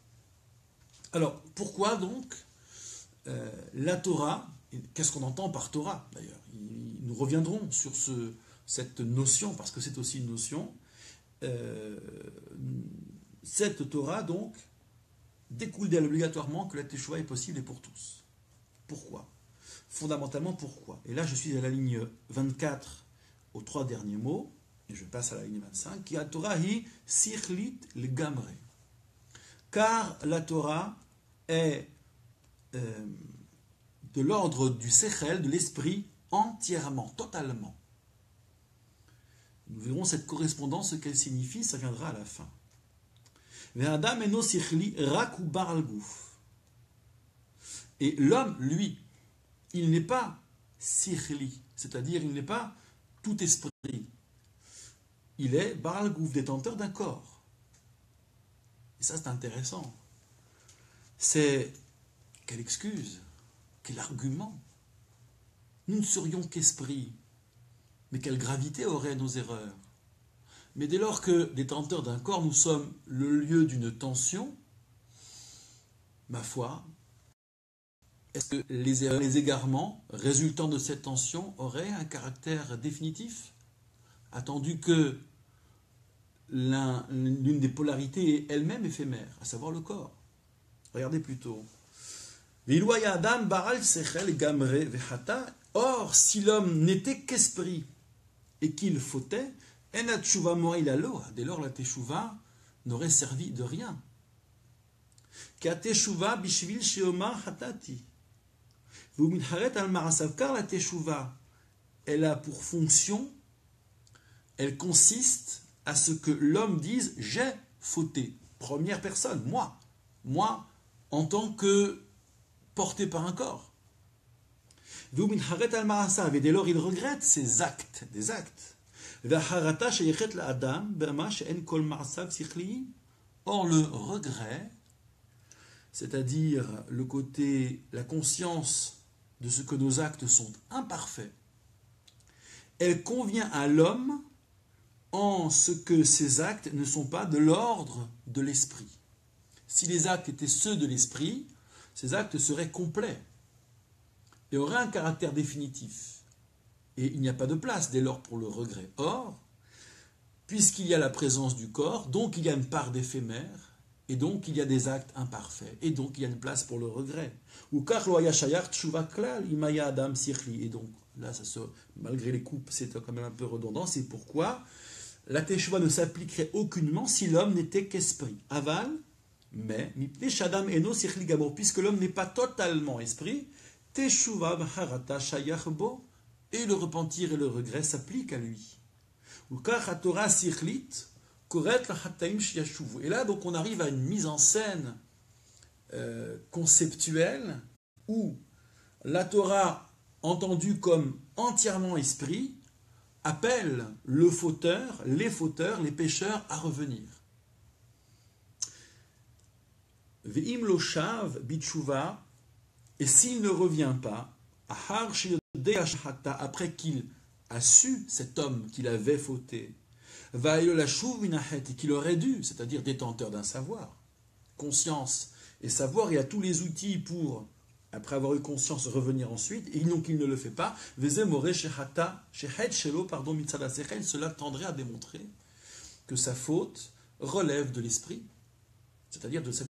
Alors, pourquoi donc la Torah, qu'est-ce qu'on entend par Torah d'ailleurs? Nous reviendrons sur cette notion, parce que c'est aussi une notion. Cette Torah, donc, découle d'elle obligatoirement que la Teshuvah est possible et pour tous. Pourquoi? Fondamentalement, pourquoi? Et là, je suis à la ligne 24, aux 3 derniers mots, et je passe à la ligne 25, qui a Torah hi sichlit le gamre. Car la Torah est de l'ordre du sechel, de l'esprit, entièrement, totalement. Nous verrons cette correspondance, ce qu'elle signifie, ça viendra à la fin. Et l'homme, lui, il n'est pas sichli, c'est-à-dire il n'est pas tout esprit. Il est baral gouf, détenteur d'un corps. Et ça, c'est intéressant. C'est quelle excuse, quel argument. Nous ne serions qu'esprit, mais quelle gravité auraient nos erreurs. Mais dès lors que, détenteurs d'un corps, nous sommes le lieu d'une tension, ma foi, est-ce que les erreurs, les égarements résultant de cette tension auraient un caractère définitif, attendu que l'une des polarités est elle-même éphémère, à savoir le corps? Regardez plutôt. Or, si l'homme n'était qu'esprit et qu'il fautait, dès lors la teshuva n'aurait servi de rien. Car la teshuva, elle a pour fonction, elle consiste à ce que l'homme dise j'ai fauté. Première personne, moi, en tant que porté par un corps. Et dès lors il regrette ses actes, des actes. Or le regret, c'est-à-dire le côté, la conscience de ce que nos actes sont imparfaits, elle convient à l'homme en ce que ces actes ne sont pas de l'ordre de l'esprit. Si les actes étaient ceux de l'esprit, ces actes seraient complets et auraient un caractère définitif. Et il n'y a pas de place dès lors pour le regret. Or, puisqu'il y a la présence du corps, donc il y a une part d'éphémère, et donc il y a des actes imparfaits, et donc il y a une place pour le regret. Et donc, là, malgré les coupes, c'est quand même un peu redondant, c'est pourquoi la teshuva ne s'appliquerait aucunement si l'homme n'était qu'esprit. Aval, mais, puisque l'homme n'est pas totalement esprit, teshuva v'harata shayach bo, et le repentir et le regret s'appliquent à lui. Et là, donc, on arrive à une mise en scène conceptuelle où la Torah, entendue comme entièrement esprit, appelle le fauteur, les pécheurs à revenir. Ve'im lo shav bitshuva, et s'il ne revient pas, après qu'il a su, cet homme, qu'il avait fauté, et qu'il aurait dû, c'est-à-dire détenteur d'un savoir, conscience et savoir, et a tous les outils pour, après avoir eu conscience, revenir ensuite, et donc il ne le fait pas, cela tendrait à démontrer que sa faute relève de l'esprit, c'est-à-dire de cette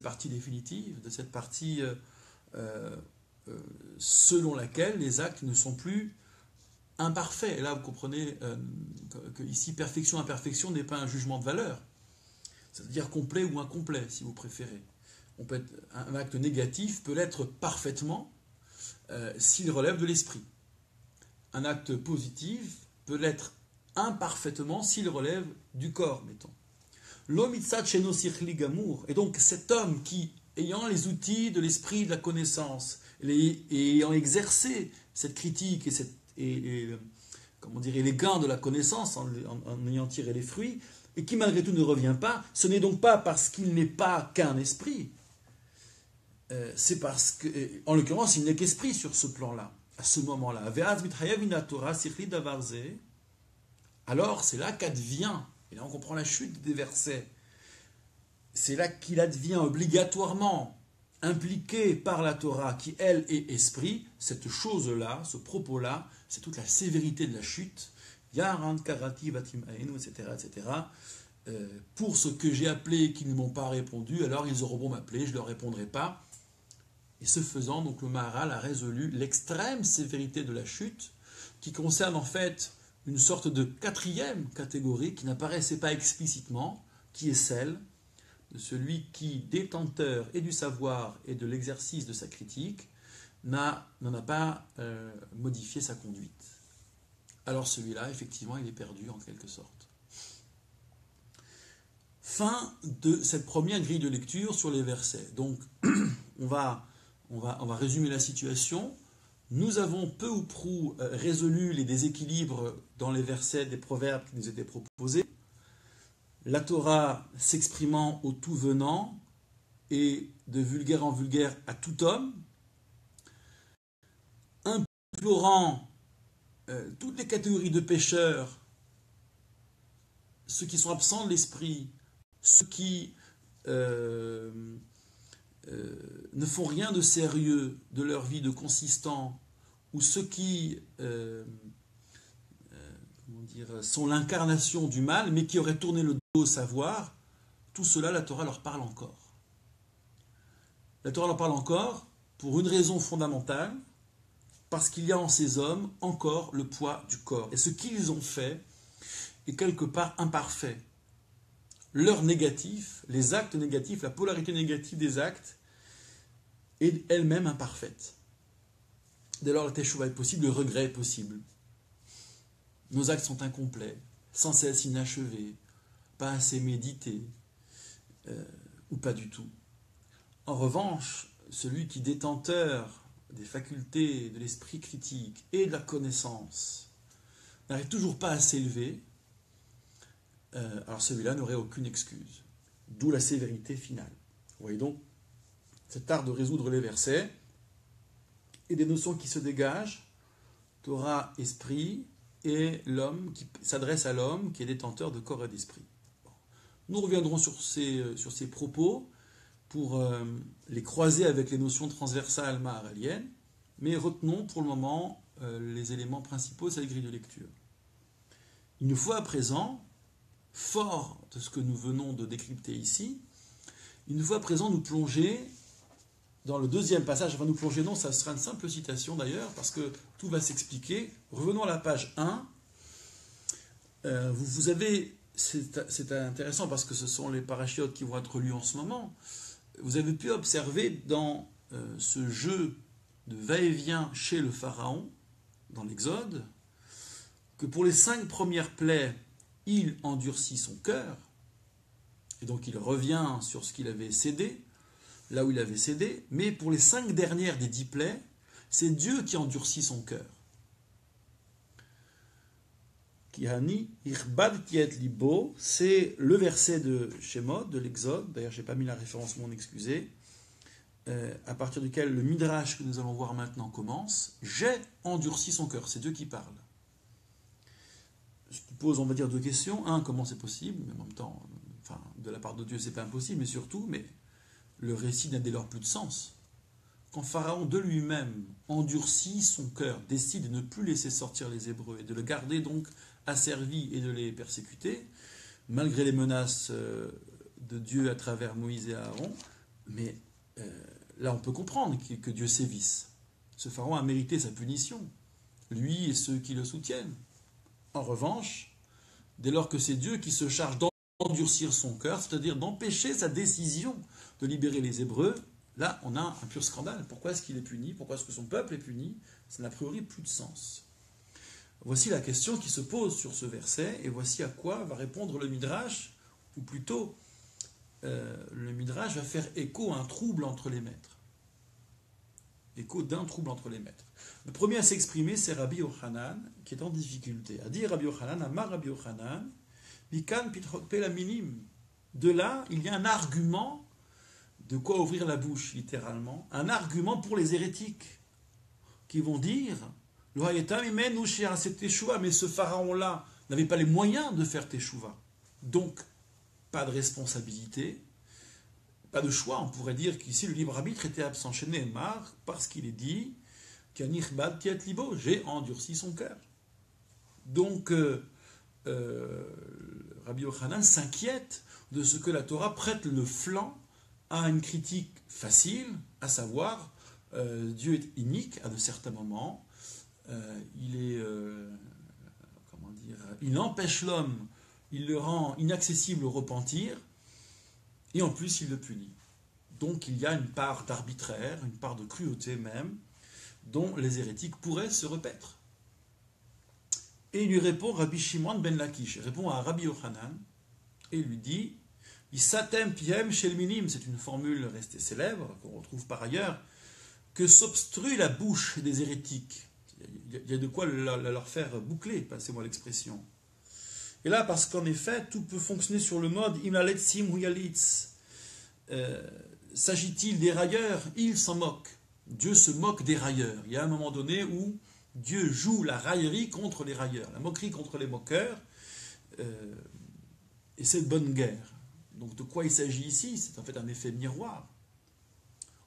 partie définitive, de cette partie selon laquelle les actes ne sont plus imparfaits. Et là, vous comprenez que ici, perfection, imperfection n'est pas un jugement de valeur, c'est-à-dire complet ou incomplet, si vous préférez. Un acte négatif peut l'être parfaitement s'il relève de l'esprit. Un acte positif peut l'être imparfaitement s'il relève du corps, mettons. Et donc cet homme qui, ayant les outils de l'esprit, de la connaissance, et ayant exercé cette critique et les gains de la connaissance en ayant tiré les fruits, et qui malgré tout ne revient pas, ce n'est donc pas parce qu'il n'est pas qu'un esprit, c'est parce que, en l'occurrence, il n'est qu'esprit sur ce plan-là, à ce moment-là. alors c'est là qu'advient, et là on comprend la chute des versets, c'est là qu'il advient obligatoirement, impliqué par la Torah, qui elle est esprit, cette chose-là, ce propos-là, c'est toute la sévérité de la chute, Yaran Karati Vatim Aenu, etc., etc. Pour ce que j'ai appelé et qu'ils ne m'ont pas répondu, alors ils auront beau m'appeler, je ne leur répondrai pas. Et ce faisant, donc le Maharal a résolu l'extrême sévérité de la chute, qui concerne en fait une sorte de quatrième catégorie qui n'apparaissait pas explicitement, qui est celle de celui qui, détenteur et du savoir et de l'exercice de sa critique, n'en a pas modifié sa conduite. Alors celui-là, effectivement, il est perdu en quelque sorte. Fin de cette première grille de lecture sur les versets. Donc, on va résumer la situation. Nous avons peu ou prou résolu les déséquilibres dans les versets des proverbes qui nous étaient proposés. La Torah s'exprimant au tout venant et de vulgaire en vulgaire à tout homme, implorant toutes les catégories de pécheurs, ceux qui sont absents de l'esprit, ceux qui ne font rien de sérieux de leur vie, de consistant, ou ceux qui sont l'incarnation du mal, mais qui auraient tourné le dos au savoir, tout cela, la Torah leur parle encore. La Torah leur parle encore pour une raison fondamentale, parce qu'il y a en ces hommes encore le poids du corps. Et ce qu'ils ont fait est quelque part imparfait. Leur négatif, les actes négatifs, la polarité négative des actes est elle-même imparfaite. Dès lors, la teshuva est possible, le regret est possible. Nos actes sont incomplets, sans cesse inachevés, pas assez médités, ou pas du tout. En revanche, celui qui, détenteur des facultés de l'esprit critique et de la connaissance, n'arrive toujours pas à s'élever, alors celui-là n'aurait aucune excuse. D'où la sévérité finale. Vous voyez donc cet art de résoudre les versets et des notions qui se dégagent, Torah, esprit, et l'homme qui s'adresse à l'homme qui est détenteur de corps et d'esprit. Bon. Nous reviendrons sur ces propos pour les croiser avec les notions transversales maharaliennes, mais retenons pour le moment les éléments principaux de cette grille de lecture. Il nous faut à présent, fort de ce que nous venons de décrypter ici, il nous faut à présent nous plonger dans le deuxième passage. Enfin, nous plonger, non, ça sera une simple citation d'ailleurs, parce que tout va s'expliquer. Revenons à la page 1. Vous avez, c'est intéressant parce que ce sont les parachiotes qui vont être lus en ce moment. Vous avez pu observer dans ce jeu de va-et-vient chez le Pharaon, dans l'Exode, que pour les 5 premières plaies, il endurcit son cœur, et donc il revient sur ce qu'il avait cédé, là où il avait cédé, mais pour les 5 dernières des 10 plaies, c'est Dieu qui endurcit son cœur. Kihani, irbad kiet libo, c'est le verset de Shemot, de l'Exode, d'ailleurs je n'ai pas mis la référence, m'en excusez, à partir duquel le Midrash que nous allons voir maintenant commence. J'ai endurci son cœur, c'est Dieu qui parle. Je te pose, on va dire, 2 questions. 1, comment c'est possible? Mais en même temps, enfin, de la part de Dieu, c'est pas impossible, mais surtout, le récit n'a dès lors plus de sens. Quand Pharaon de lui-même endurcit son cœur, décide de ne plus laisser sortir les Hébreux et de le garder donc asservi et de les persécuter, malgré les menaces de Dieu à travers Moïse et Aaron, mais là on peut comprendre que Dieu sévisse. Ce Pharaon a mérité sa punition, lui et ceux qui le soutiennent. En revanche, dès lors que c'est Dieu qui se charge d'endurcir son cœur, c'est-à-dire d'empêcher sa décision de libérer les Hébreux, là on a un pur scandale. Pourquoi est-ce qu'il est puni? Pourquoi est-ce que son peuple est puni? Ça n'a a priori plus de sens. Voici la question qui se pose sur ce verset, et voici à quoi va répondre le Midrash, ou plutôt, le Midrash va faire écho à un trouble entre les maîtres. Écho d'un trouble entre les maîtres. Le premier à s'exprimer, c'est Rabbi Yochanan, qui est en difficulté. A dit Rabbi Yochanan, Amar Rabbi Yochanan, Mikan Pitrot Pelaminim. De là, il y a un argument, de quoi ouvrir la bouche, littéralement, un argument pour les hérétiques, qui vont dire, mais ce pharaon-là, n'avaient pas les moyens de faire teshuva. Donc, pas de responsabilité, pas de choix. On pourrait dire qu'ici, le libre arbitre était absent chez Nehemar parce qu'il est dit qu'Anichbad tiet libo, j'ai endurci son cœur. Donc, Rabbi Yochanan s'inquiète de ce que la Torah prête le flanc à une critique facile, à savoir Dieu est inique à de certains moments, il empêche l'homme, il le rend inaccessible au repentir, et en plus il le punit. Donc il y a une part d'arbitraire, une part de cruauté même, dont les hérétiques pourraient se repaître. Et il lui répond Rabbi Shimon ben Lakish, il répond à Rabbi Yochanan, et il lui dit Isatem piem shel minim, c'est une formule restée célèbre, qu'on retrouve par ailleurs, que s'obstrue la bouche des hérétiques. Il y a de quoi leur faire boucler, passez-moi l'expression. Et là, parce qu'en effet, tout peut fonctionner sur le mode imaletzim ou yalitz. S'agit-il des railleurs? Il s'en moque. Dieu se moque des railleurs. Il y a un moment donné où Dieu joue la raillerie contre les railleurs, la moquerie contre les moqueurs, et c'est bonne guerre. Donc de quoi il s'agit ici? C'est en fait un effet miroir.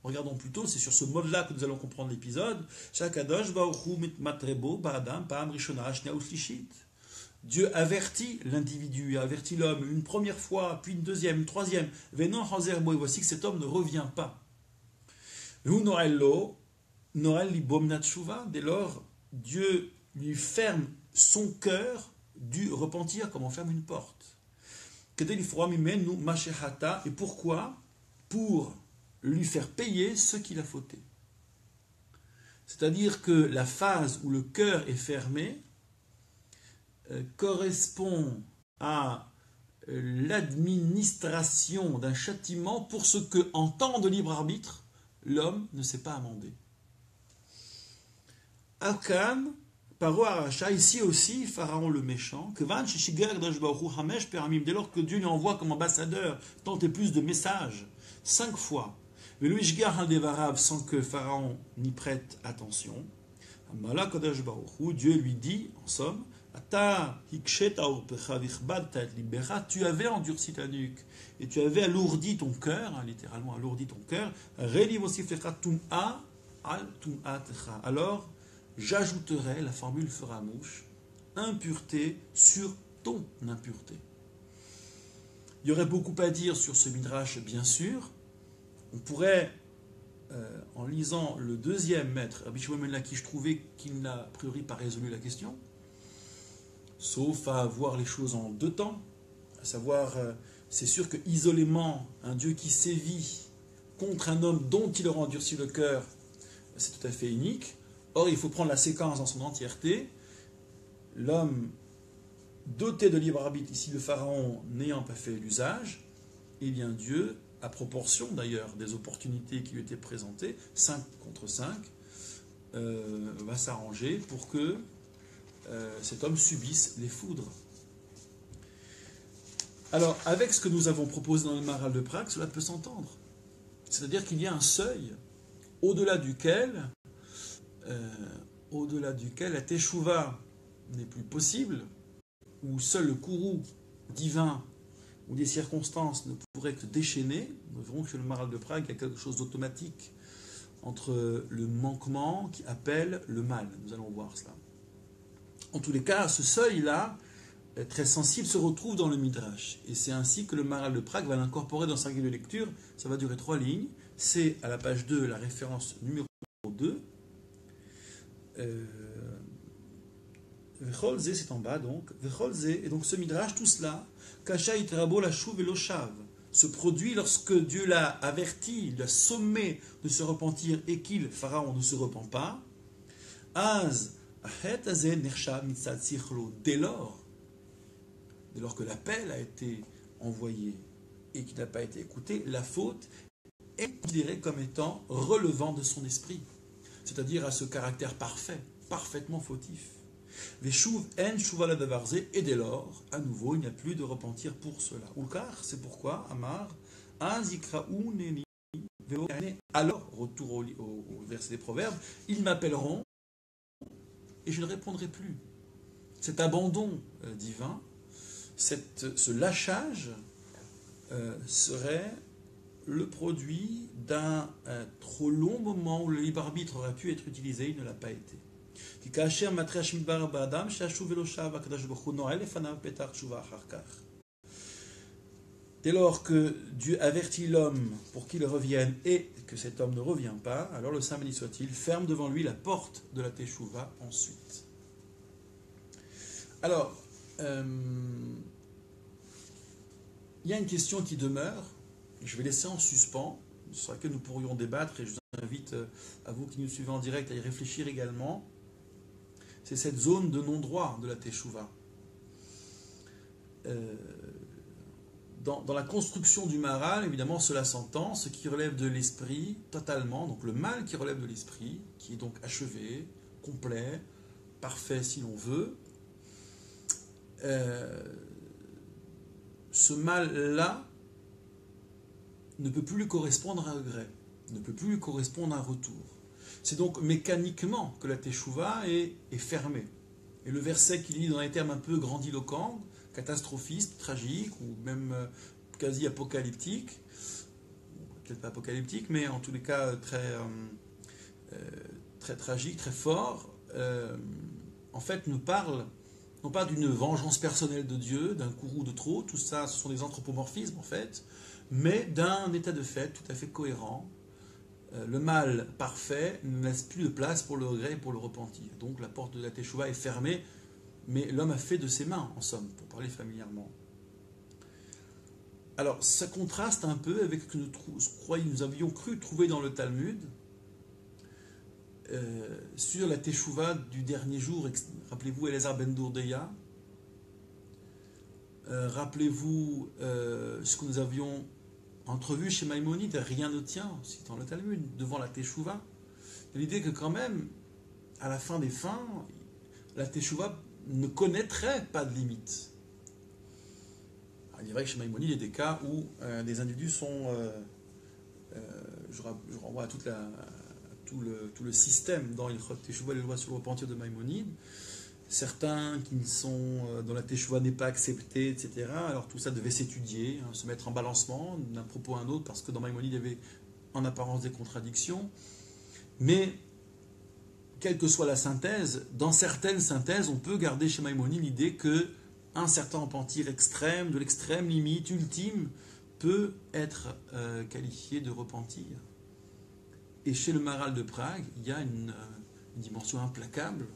Regardons plutôt, c'est sur ce mode-là que nous allons comprendre l'épisode. Dieu avertit l'individu, avertit l'homme une première fois, puis une deuxième, une troisième. Et voici que cet homme ne revient pas. Dès lors, Dieu lui ferme son cœur du repentir comme on ferme une porte. Et pourquoi? Pour lui faire payer ce qu'il a fauté. C'est-à-dire que la phase où le cœur est fermé correspond à l'administration d'un châtiment pour ce que, en temps de libre arbitre, l'homme ne s'est pas amendé. Akan, Paro Aracha, ici aussi, Pharaon le méchant, dès lors que Dieu lui envoie comme ambassadeur tant et plus de messages, 5 fois, sans que Pharaon n'y prête attention, Dieu lui dit, en somme, tu avais endurci ta nuque et tu avais alourdi ton cœur, littéralement alourdi ton cœur, alors j'ajouterai, la formule fera mouche, impureté sur ton impureté. Il y aurait beaucoup à dire sur ce midrash, bien sûr. On pourrait, en lisant le deuxième maître, Rabbi Shimon ben Lakish, trouver qu'il n'a a priori pas résolu la question, sauf à voir les choses en 2 temps, à savoir, c'est sûr que isolément, un Dieu qui sévit contre un homme dont il aura endurci le cœur, c'est tout à fait unique. Or, il faut prendre la séquence dans son entièreté. L'homme doté de libre arbitre, ici le pharaon, n'ayant pas fait l'usage, eh bien Dieu, à proportion d'ailleurs des opportunités qui lui étaient présentées, 5 contre 5, va s'arranger pour que cet homme subisse les foudres. Alors, avec ce que nous avons proposé dans le Maharal de Prague, cela peut s'entendre. C'est-à-dire qu'il y a un seuil au-delà duquel la teshuva n'est plus possible, où seul le courroux divin ou des circonstances ne pourraient que déchaîner. Nous verrons que chez le Maharal de Prague, il y a quelque chose d'automatique entre le manquement qui appelle le mal. Nous allons voir cela. En tous les cas, ce seuil-là, très sensible, se retrouve dans le Midrash. Et c'est ainsi que le Maharal de Prague va l'incorporer dans sa grille de lecture. Ça va durer 3 lignes. C'est à la page 2, la référence numéro 2. Vecholze, c'est en bas donc. Vecholze, et donc ce Midrash, tout cela, Kasha itrabo la chouv et l'oshav, se produit lorsque Dieu l'a averti, l'a sommé de se repentir et qu'il, Pharaon, ne se repent pas. Az, ahet aze nersha mitzad sichlo, dès lors que l'appel a été envoyé et qu'il n'a pas été écouté, la faute est considérée comme étant relevant de son esprit, c'est-à-dire à ce caractère parfait, parfaitement fautif. Veshuv en shuva ladavarze, et dès lors, à nouveau, il n'y a plus de repentir pour cela. Ulkar, c'est pourquoi, Amar, Azikraou neni, alors, retour au verset des Proverbes, ils m'appelleront et je ne répondrai plus. cet abandon divin, ce lâchage serait le produit d'un trop long moment où le libre arbitre aurait pu être utilisé, il ne l'a pas été. Dès lors que Dieu avertit l'homme pour qu'il revienne et que cet homme ne revient pas, alors le Saint béni soit-il ferme devant lui la porte de la Teshuvah ensuite. Alors, il y a une question qui demeure, je vais laisser en suspens, sur laquelle nous pourrions débattre, et je vous invite à vous qui nous suivez en direct à y réfléchir également. C'est cette zone de non-droit de la Teshuvah. Dans la construction du Maharal, évidemment, cela s'entend, ce qui relève de l'esprit totalement, donc le mal qui relève de l'esprit, qui est donc achevé, complet, parfait si l'on veut. Ce mal-là ne peut plus lui correspondre à un regret, ne peut plus lui correspondre à un retour. C'est donc mécaniquement que la Teshuvah est fermée. Et le verset qui lit dans les termes un peu grandiloquents, catastrophistes, tragiques, ou même quasi apocalyptiques, peut-être pas apocalyptiques, mais en tous les cas très tragique, très fort, en fait nous parle non pas d'une vengeance personnelle de Dieu, d'un courroux de trop, tout ça ce sont des anthropomorphismes en fait, mais d'un état de fait tout à fait cohérent. Le mal parfait ne laisse plus de place pour le regret et pour le repentir. Donc la porte de la Teshuvah est fermée, mais l'homme a fait de ses mains, en somme, pour parler familièrement. Alors ça contraste un peu avec ce que nous avions cru trouver dans le Talmud, sur la Teshuvah du dernier jour. Rappelez-vous Elazar ben Dourdeya, rappelez-vous ce que nous avions entrevu chez Maïmonide, rien ne tient, c'est dans le Talmud, devant la Teshuvah. L'idée que quand même, à la fin des fins, la Teshuvah ne connaîtrait pas de limite. Alors, il est vrai que chez Maïmonide, il y a des cas où des individus sont... je renvoie à tout le système dans Ilchot Teshuvah, les lois sur le repentir de Maïmonide. Certains qui sont dont la Teshuvah n'est pas acceptée, etc. Alors tout ça devait s'étudier, se mettre en balancement d'un propos à un autre, parce que dans Maïmonide, il y avait en apparence des contradictions. Mais, quelle que soit la synthèse, dans certaines synthèses, on peut garder chez Maïmonide l'idée qu'un certain repentir extrême, de l'extrême limite ultime, peut être qualifié de repentir. Et chez le Maharal de Prague, il y a une dimension implacable.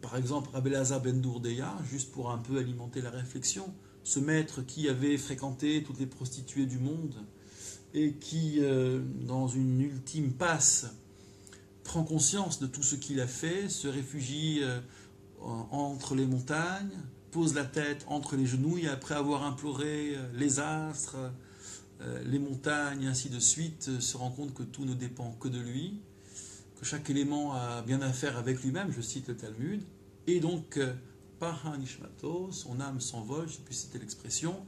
Par exemple, Rabbi Elazar ben Dourdeya, juste pour un peu alimenter la réflexion, ce maître qui avait fréquenté toutes les prostituées du monde et qui, dans une ultime passe, prend conscience de tout ce qu'il a fait, se réfugie entre les montagnes, pose la tête entre les genoux et après avoir imploré les astres, les montagnes, et ainsi de suite, se rend compte que tout ne dépend que de lui, que chaque élément a bien à faire avec lui-même, je cite le Talmud, et donc, par Nishmato, son âme s'envole, je ne sais plus si c'était l'expression,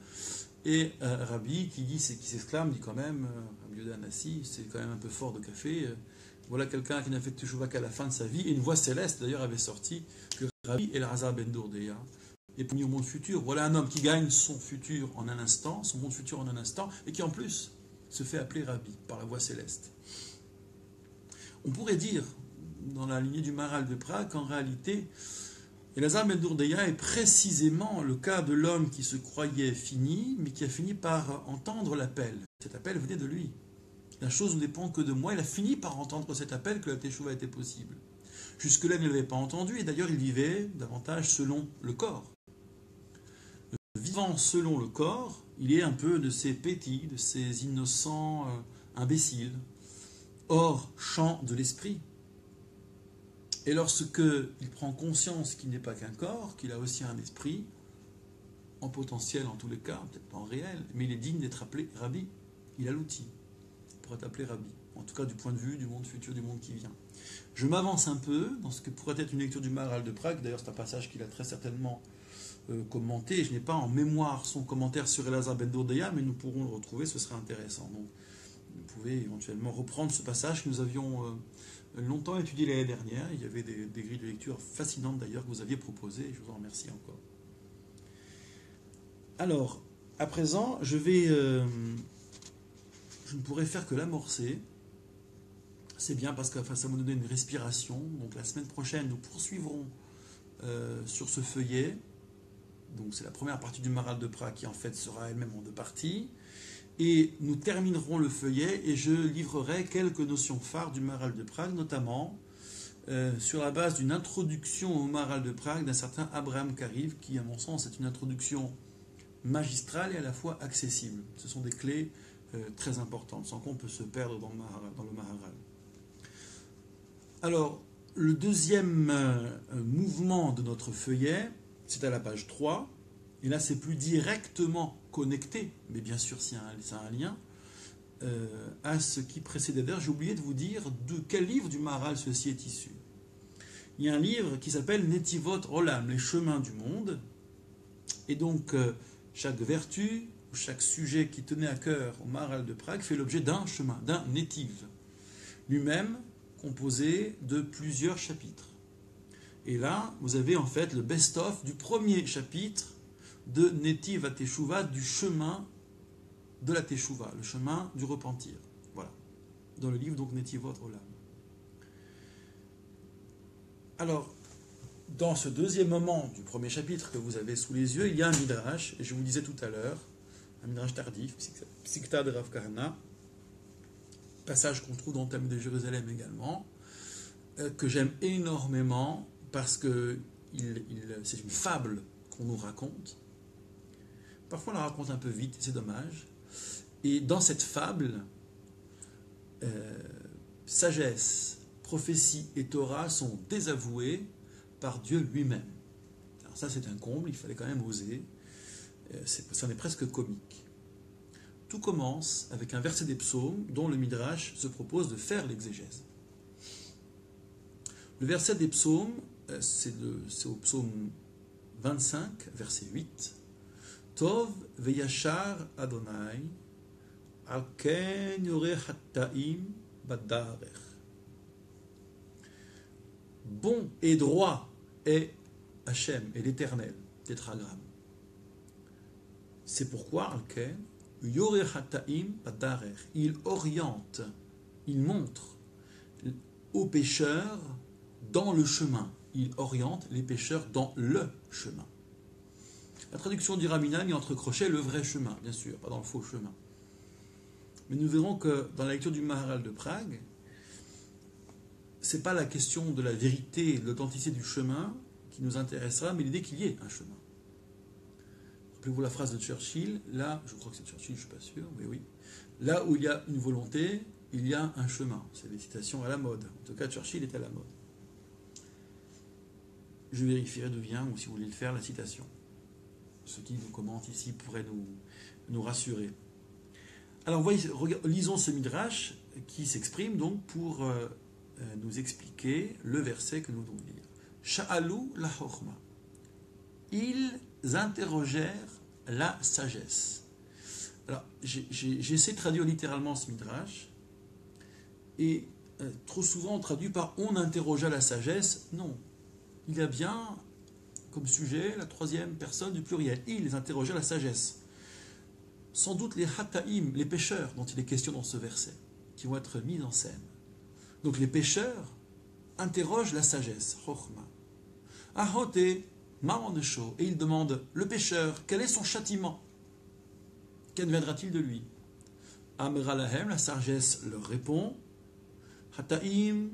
et Rabbi qui s'exclame, dit quand même, Rabbi Yehuda Hanassi, c'est quand même un peu fort de café, voilà quelqu'un qui n'a fait Teshuvah qu'à la fin de sa vie, et une voix céleste d'ailleurs avait sorti que Rabbi Elazar ben Dourdeya est promis au monde futur. Voilà un homme qui gagne son futur en un instant, son monde futur en un instant, et qui en plus se fait appeler Rabbi par la voix céleste. On pourrait dire, dans la lignée du Maharal de Prague, qu'en réalité, Elazar ben Dourdeya est précisément le cas de l'homme qui se croyait fini, mais qui a fini par entendre l'appel. Cet appel venait de lui. La chose ne dépend que de moi. Il a fini par entendre cet appel que la Teshuvah était possible. Jusque-là, il ne l'avait pas entendu, et d'ailleurs, il vivait davantage selon le corps. Vivant selon le corps, il est un peu de ces pétis, de ces innocents imbéciles, hors champ de l'esprit. Et lorsque il prend conscience qu'il n'est pas qu'un corps, qu'il a aussi un esprit, en potentiel en tous les cas, peut-être pas en réel, mais il est digne d'être appelé Rabbi. Il a l'outil pour être appelé Rabbi, en tout cas du point de vue du monde futur, du monde qui vient. Je m'avance un peu dans ce que pourrait être une lecture du Maharal de Prague. D'ailleurs, c'est un passage qu'il a très certainement commenté. Je n'ai pas en mémoire son commentaire sur Elazar ben Dourdeya, mais nous pourrons le retrouver, ce serait intéressant. Donc, vous pouvez éventuellement reprendre ce passage que nous avions longtemps étudié l'année dernière. Il y avait des grilles de lecture fascinantes d'ailleurs que vous aviez proposées, et je vous en remercie encore. Alors, à présent, je ne pourrai faire que l'amorcer. C'est bien parce que ça va nous donner une respiration. Donc la semaine prochaine, nous poursuivrons sur ce feuillet. Donc c'est la première partie du Maharal de Prague qui en fait sera elle-même en deux parties. Et nous terminerons le feuillet et je livrerai quelques notions phares du Maharal de Prague, notamment sur la base d'une introduction au Maharal de Prague d'un certain Abraham Kariv, qui à mon sens est une introduction magistrale et à la fois accessible. Ce sont des clés très importantes, sans qu'on peut se perdre dans le Maharal. Alors, le deuxième mouvement de notre feuillet, c'est à la page 3, et là c'est plus directement connecté, mais bien sûr c'est un lien, à ce qui précédait. D'ailleurs, j'ai oublié de vous dire de quel livre du Maharal ceci est issu. Il y a un livre qui s'appelle Netivot Olam, les chemins du monde, et donc chaque vertu, chaque sujet qui tenait à cœur au Maharal de Prague fait l'objet d'un chemin, d'un Netiv, lui-même composé de plusieurs chapitres. Et là, vous avez en fait le best-of du premier chapitre de Netiv à Teshuvah, du chemin de la Teshuvah, le chemin du repentir. Voilà. Dans le livre, donc, Netivot Olam. Alors, dans ce deuxième moment du premier chapitre que vous avez sous les yeux, il y a un midrash, et je vous disais tout à l'heure, un midrash tardif, Psikta de Rav Kahana, passage qu'on trouve dans le Talmud de Jérusalem également, que j'aime énormément, parce que c'est une fable qu'on nous raconte. Parfois on la raconte un peu vite, c'est dommage. Et dans cette fable, sagesse, prophétie et Torah sont désavoués par Dieu lui-même. Alors ça c'est un comble, il fallait quand même oser. Ça en est presque comique. Tout commence avec un verset des psaumes dont le Midrash se propose de faire l'exégèse. Le verset des psaumes, c'est au psaume 25, verset 8. Tov veyashar Adonai, al ken yoreh hattaim badarech. Bon et droit est Hachem et l'Éternel, tétragramme. C'est pourquoi al ken yoreh hattaim badarech. Il oriente, il montre aux pécheurs dans le chemin. Il oriente les pécheurs dans le chemin. La traduction du Raminam y entre crochets le vrai chemin, bien sûr, pas dans le faux chemin. Mais nous verrons que dans la lecture du Maharal de Prague, c'est pas la question de la vérité, de l'authenticité du chemin qui nous intéressera, mais l'idée qu'il y ait un chemin. Rappelez-vous la phrase de Churchill, là, je crois que c'est Churchill, je ne suis pas sûr, mais oui, là où il y a une volonté, il y a un chemin. C'est des citations à la mode. En tout cas, Churchill est à la mode. Je vérifierai d'où vient, ou si vous voulez le faire, la citation. Ce qui nous commente ici pourrait nous rassurer. Alors, lisons ce midrash qui s'exprime donc pour nous expliquer le verset que nous devons lire. Sha'alou la chokhma. Ils interrogèrent la sagesse. Alors, j'essaie de traduire littéralement ce midrash, et trop souvent on traduit par on interrogea la sagesse. Non. Il y a bien comme sujet la troisième personne du pluriel. Ils interrogèrent la sagesse. Sans doute les hataïm, les pécheurs dont il est question dans ce verset, qui vont être mis en scène. Donc les pécheurs interrogent la sagesse, chokhma. Ahote ma'onesho, et ils demandent, le pécheur, quel est son châtiment? Qu'adviendra-t-il de lui? Amra lahem, la sagesse leur répond, hataïm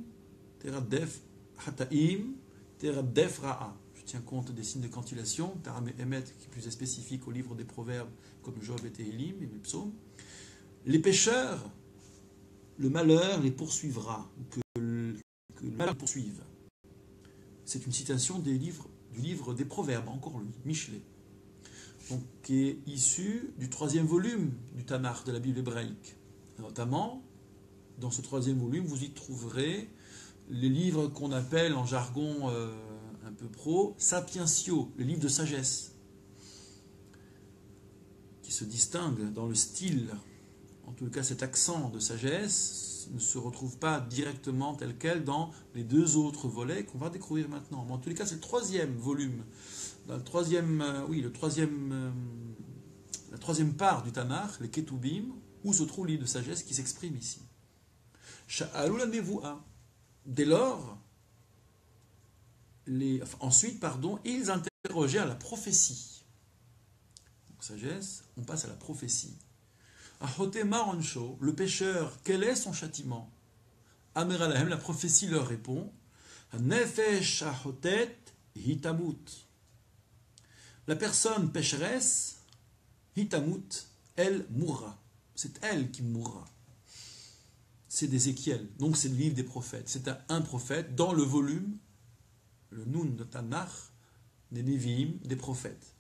teradef hataïm teradef ra'a. Je tiens compte des signes de cantillation, Taram Emet, qui plus est spécifique au livre des Proverbes, comme Job et Tehillim et les psaumes. Les pécheurs, le malheur les poursuivra, que le malheur poursuive. C'est une citation du livre des Proverbes, encore lui, Michelet, donc, qui est issu du 3e volume du Tanakh, de la Bible hébraïque. Notamment, dans ce 3e volume, vous y trouverez les livres qu'on appelle en jargon un peu pro, sapientiaux, les livres de sagesse, qui se distinguent dans le style, en tout cas cet accent de sagesse, ne se retrouve pas directement telle qu'elle dans les deux autres volets qu'on va découvrir maintenant. Mais en tous les cas, c'est le troisième volume, dans le troisième, la troisième part du Tanakh, les Ketubim, où se trouve le livre de sagesse qui s'exprime ici. Sha'alou la nevoua. Dès lors, ensuite, ils interrogèrent la prophétie. Donc, sagesse, on passe à la prophétie. Ahotema Onsho, le pécheur, quel est son châtiment? Ameralahem, la prophétie leur répond. Nefesh ahotet hitamut. La personne pécheresse, hitamut, elle mourra. C'est elle qui mourra. C'est d'Ézéchiel, donc c'est le livre des prophètes. C'est un prophète dans le volume, le Nun de Tanakh, des Nevi'im, des prophètes.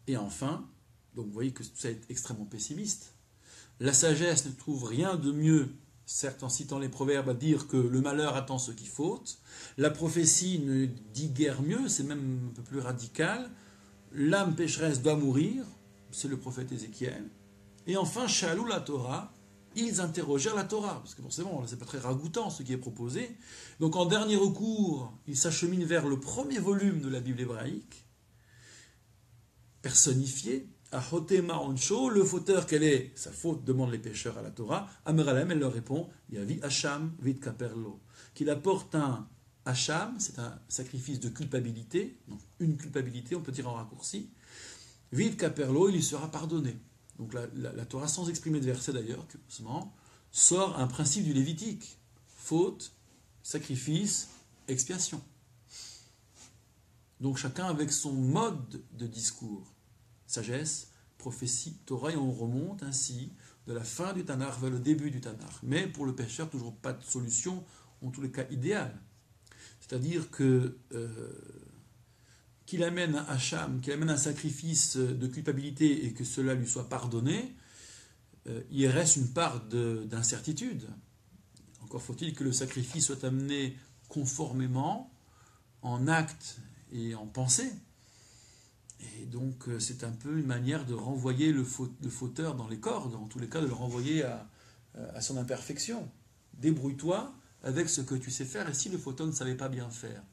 Et enfin, donc vous voyez que ça est extrêmement pessimiste. La sagesse ne trouve rien de mieux, certes en citant les proverbes, à dire que le malheur attend ceux qui fautent. La prophétie ne dit guère mieux, c'est même un peu plus radical. L'âme pécheresse doit mourir, c'est le prophète Ézéchiel. Et enfin, Shalou la Torah, ils interrogèrent la Torah, parce que forcément, c'est pas très ragoûtant ce qui est proposé. Donc en dernier recours, ils s'acheminent vers le premier volume de la Bible hébraïque, personnifié, Ahotema Onsho, le fauteur, quelle est sa faute, demandent les pécheurs à la Torah. Ameralem, elle leur répond, Yavi Hacham Vid Kaperlo, qu'il apporte un Hacham, c'est un sacrifice de culpabilité, donc une culpabilité, on peut dire en raccourci. Vid Kaperlo, il lui sera pardonné. Donc la Torah, sans exprimer de verset d'ailleurs, curieusement, sort un principe du Lévitique. Faute, sacrifice, expiation. Donc chacun avec son mode de discours. Sagesse, prophétie, Torah, et on remonte ainsi de la fin du Tanakh vers le début du Tanakh. Mais pour le pécheur, toujours pas de solution, en tous les cas idéale. C'est-à-dire que qu'il amène un hacham, qu'il amène un sacrifice de culpabilité et que cela lui soit pardonné, il reste une part d'incertitude. Encore faut-il que le sacrifice soit amené conformément, en acte et en pensée. Et donc c'est un peu une manière de renvoyer le fauteur dans les cordes, en tous les cas de le renvoyer à son imperfection. Débrouille-toi avec ce que tu sais faire, et si le fauteur ne savait pas bien faire,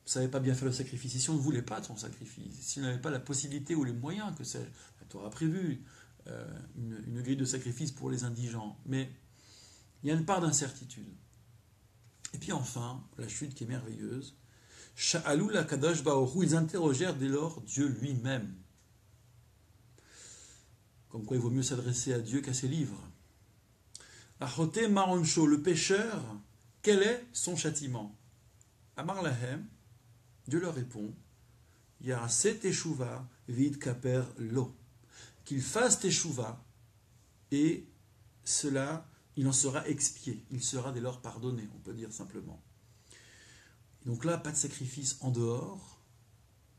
ne savait pas bien faire le sacrifice, et si on ne voulait pas de son sacrifice, s'il n'avait pas la possibilité ou les moyens que c'est, la Torah a prévu une grille de sacrifice pour les indigents, mais il y a une part d'incertitude. Et puis enfin, la chute qui est merveilleuse, Sha'alou la Kadosh Baoru, ils interrogèrent dès lors Dieu lui-même. Comme quoi il vaut mieux s'adresser à Dieu qu'à ses livres. Achoté Maroncho, le pécheur, quel est son châtiment? Amar Lahem, Dieu leur répond, Yarase Teshuva vid kaper lo, qu'il fasse Teshuva, et cela, il en sera expié, il sera dès lors pardonné, on peut dire simplement. Donc là, pas de sacrifice en dehors,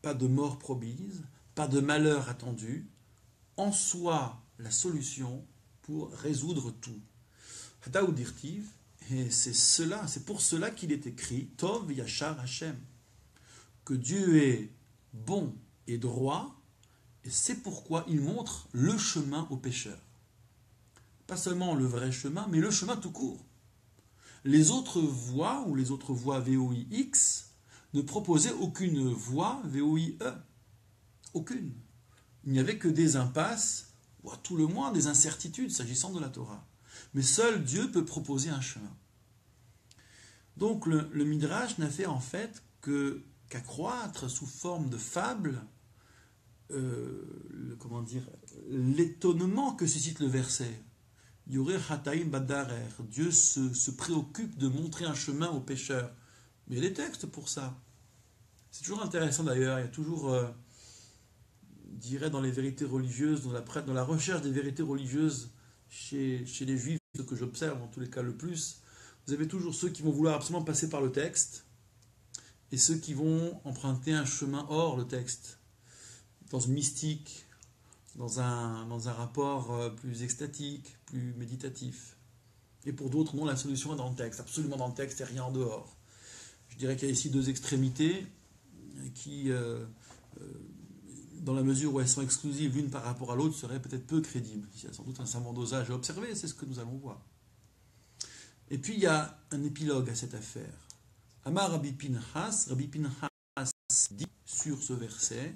pas de mort promise, pas de malheur attendu, en soi la solution pour résoudre tout. Hadaou dirtiv, et c'est pour cela qu'il est écrit Tov Yachar Hashem, que Dieu est bon et droit, et c'est pourquoi il montre le chemin aux pécheurs. Pas seulement le vrai chemin, mais le chemin tout court. Les autres voies, ou les autres voies VOIX, ne proposaient aucune voie VOIE. Aucune. Il n'y avait que des impasses, ou à tout le moins des incertitudes s'agissant de la Torah. Mais seul Dieu peut proposer un chemin. Donc le Midrash n'a fait en fait qu'accroître sous forme de fable l'étonnement que suscite le verset. Dieu se préoccupe de montrer un chemin aux pécheurs. Mais il y a des textes pour ça. C'est toujours intéressant d'ailleurs, il y a toujours, je dirais, dans les vérités religieuses, dans la recherche des vérités religieuses chez les juifs, ce que j'observe en tous les cas le plus, vous avez toujours ceux qui vont vouloir absolument passer par le texte et ceux qui vont emprunter un chemin hors le texte, dans une mystique, dans un rapport plus extatique, plus méditatif. Et pour d'autres, non, la solution est dans le texte, absolument dans le texte et rien en dehors. Je dirais qu'il y a ici deux extrémités qui, dans la mesure où elles sont exclusives l'une par rapport à l'autre, seraient peut-être peu crédibles. Il y a sans doute un savant dosage à observer, c'est ce que nous allons voir. Et puis il y a un épilogue à cette affaire. Amar Rabbi Pinchas dit sur ce verset,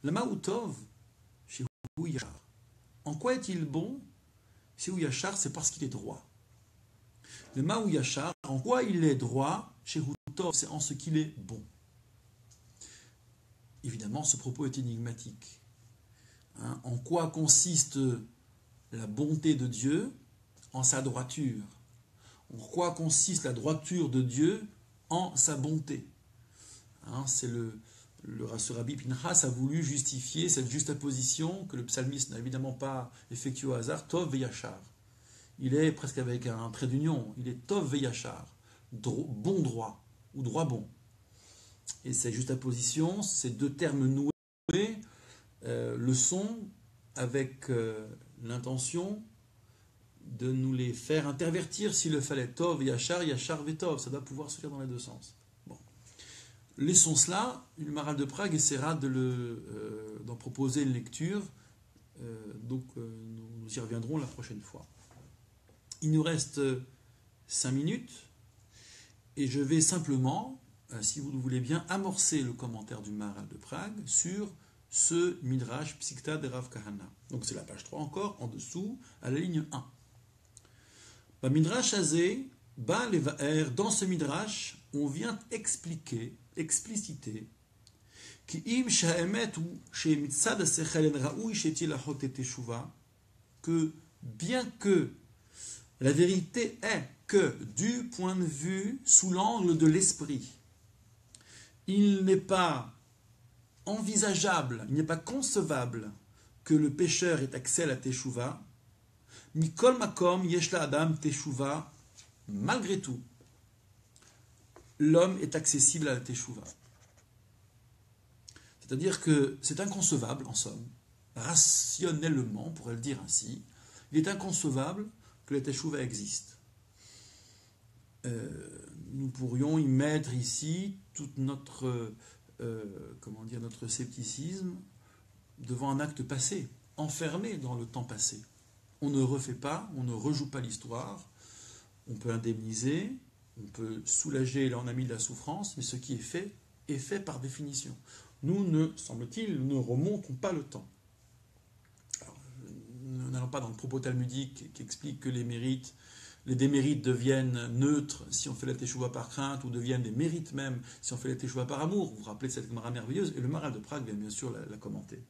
Lama Utov, chez Yachar. En quoi est-il bon? Chez Yachar, c'est parce qu'il est droit. Le Ma'ou Yachar, en quoi il est droit? Chez Hutov, c'est en ce qu'il est bon. Évidemment, ce propos est énigmatique. En quoi consiste la bonté de Dieu? En sa droiture. En quoi consiste la droiture de Dieu? En sa bonté. C'est ce Rabbi Pinchas a voulu justifier cette juxtaposition que le psalmiste n'a évidemment pas effectuée au hasard, Tov Veyachar. Il est presque avec un trait d'union, il est Tov Veyachar, bon droit, ou droit bon. Et cette juxtaposition, ces deux termes noués, le sont avec l'intention de nous les faire intervertir s'il le fallait. Tov Yachar, Yachar Vetov, ça doit pouvoir se faire dans les deux sens. Bon. Laissons cela, le Maharal de Prague essaiera d'en proposer une lecture, donc nous y reviendrons la prochaine fois. Il nous reste 5 minutes, et je vais simplement, si vous le voulez bien, amorcer le commentaire du Maharal de Prague sur ce Midrash Psikta de Rav Kahana. Donc c'est la page 3 encore, en dessous, à la ligne 1. Midrash Azé, Ba Levaer, dans ce Midrash, on vient expliciter que bien que la vérité est que, du point de vue, sous l'angle de l'esprit, il n'est pas envisageable, il n'est pas concevable que le pécheur ait accès à la teshuva, Mikol Makom Yeshla Adam Teshuva, malgré tout, l'homme est accessible à la teshuva. C'est-à-dire que c'est inconcevable, en somme, rationnellement, on pourrait le dire ainsi, il est inconcevable que la teshuva existe. Nous pourrions y mettre ici tout notre scepticisme devant un acte passé, enfermé dans le temps passé. On ne refait pas, on ne rejoue pas l'histoire, on peut indemniser, on peut soulager, là on a mis de la souffrance, mais ce qui est fait par définition. Nous ne, semble-t-il, ne remontons pas le temps. Alors, nous n'allons pas dans le propos talmudique qui explique que les démérites deviennent neutres si on fait la teshuva par crainte, ou deviennent des mérites même si on fait la teshuva par amour. Vous vous rappelez de cette Gemara merveilleuse, et le Maharal de Prague vient bien sûr la commenter.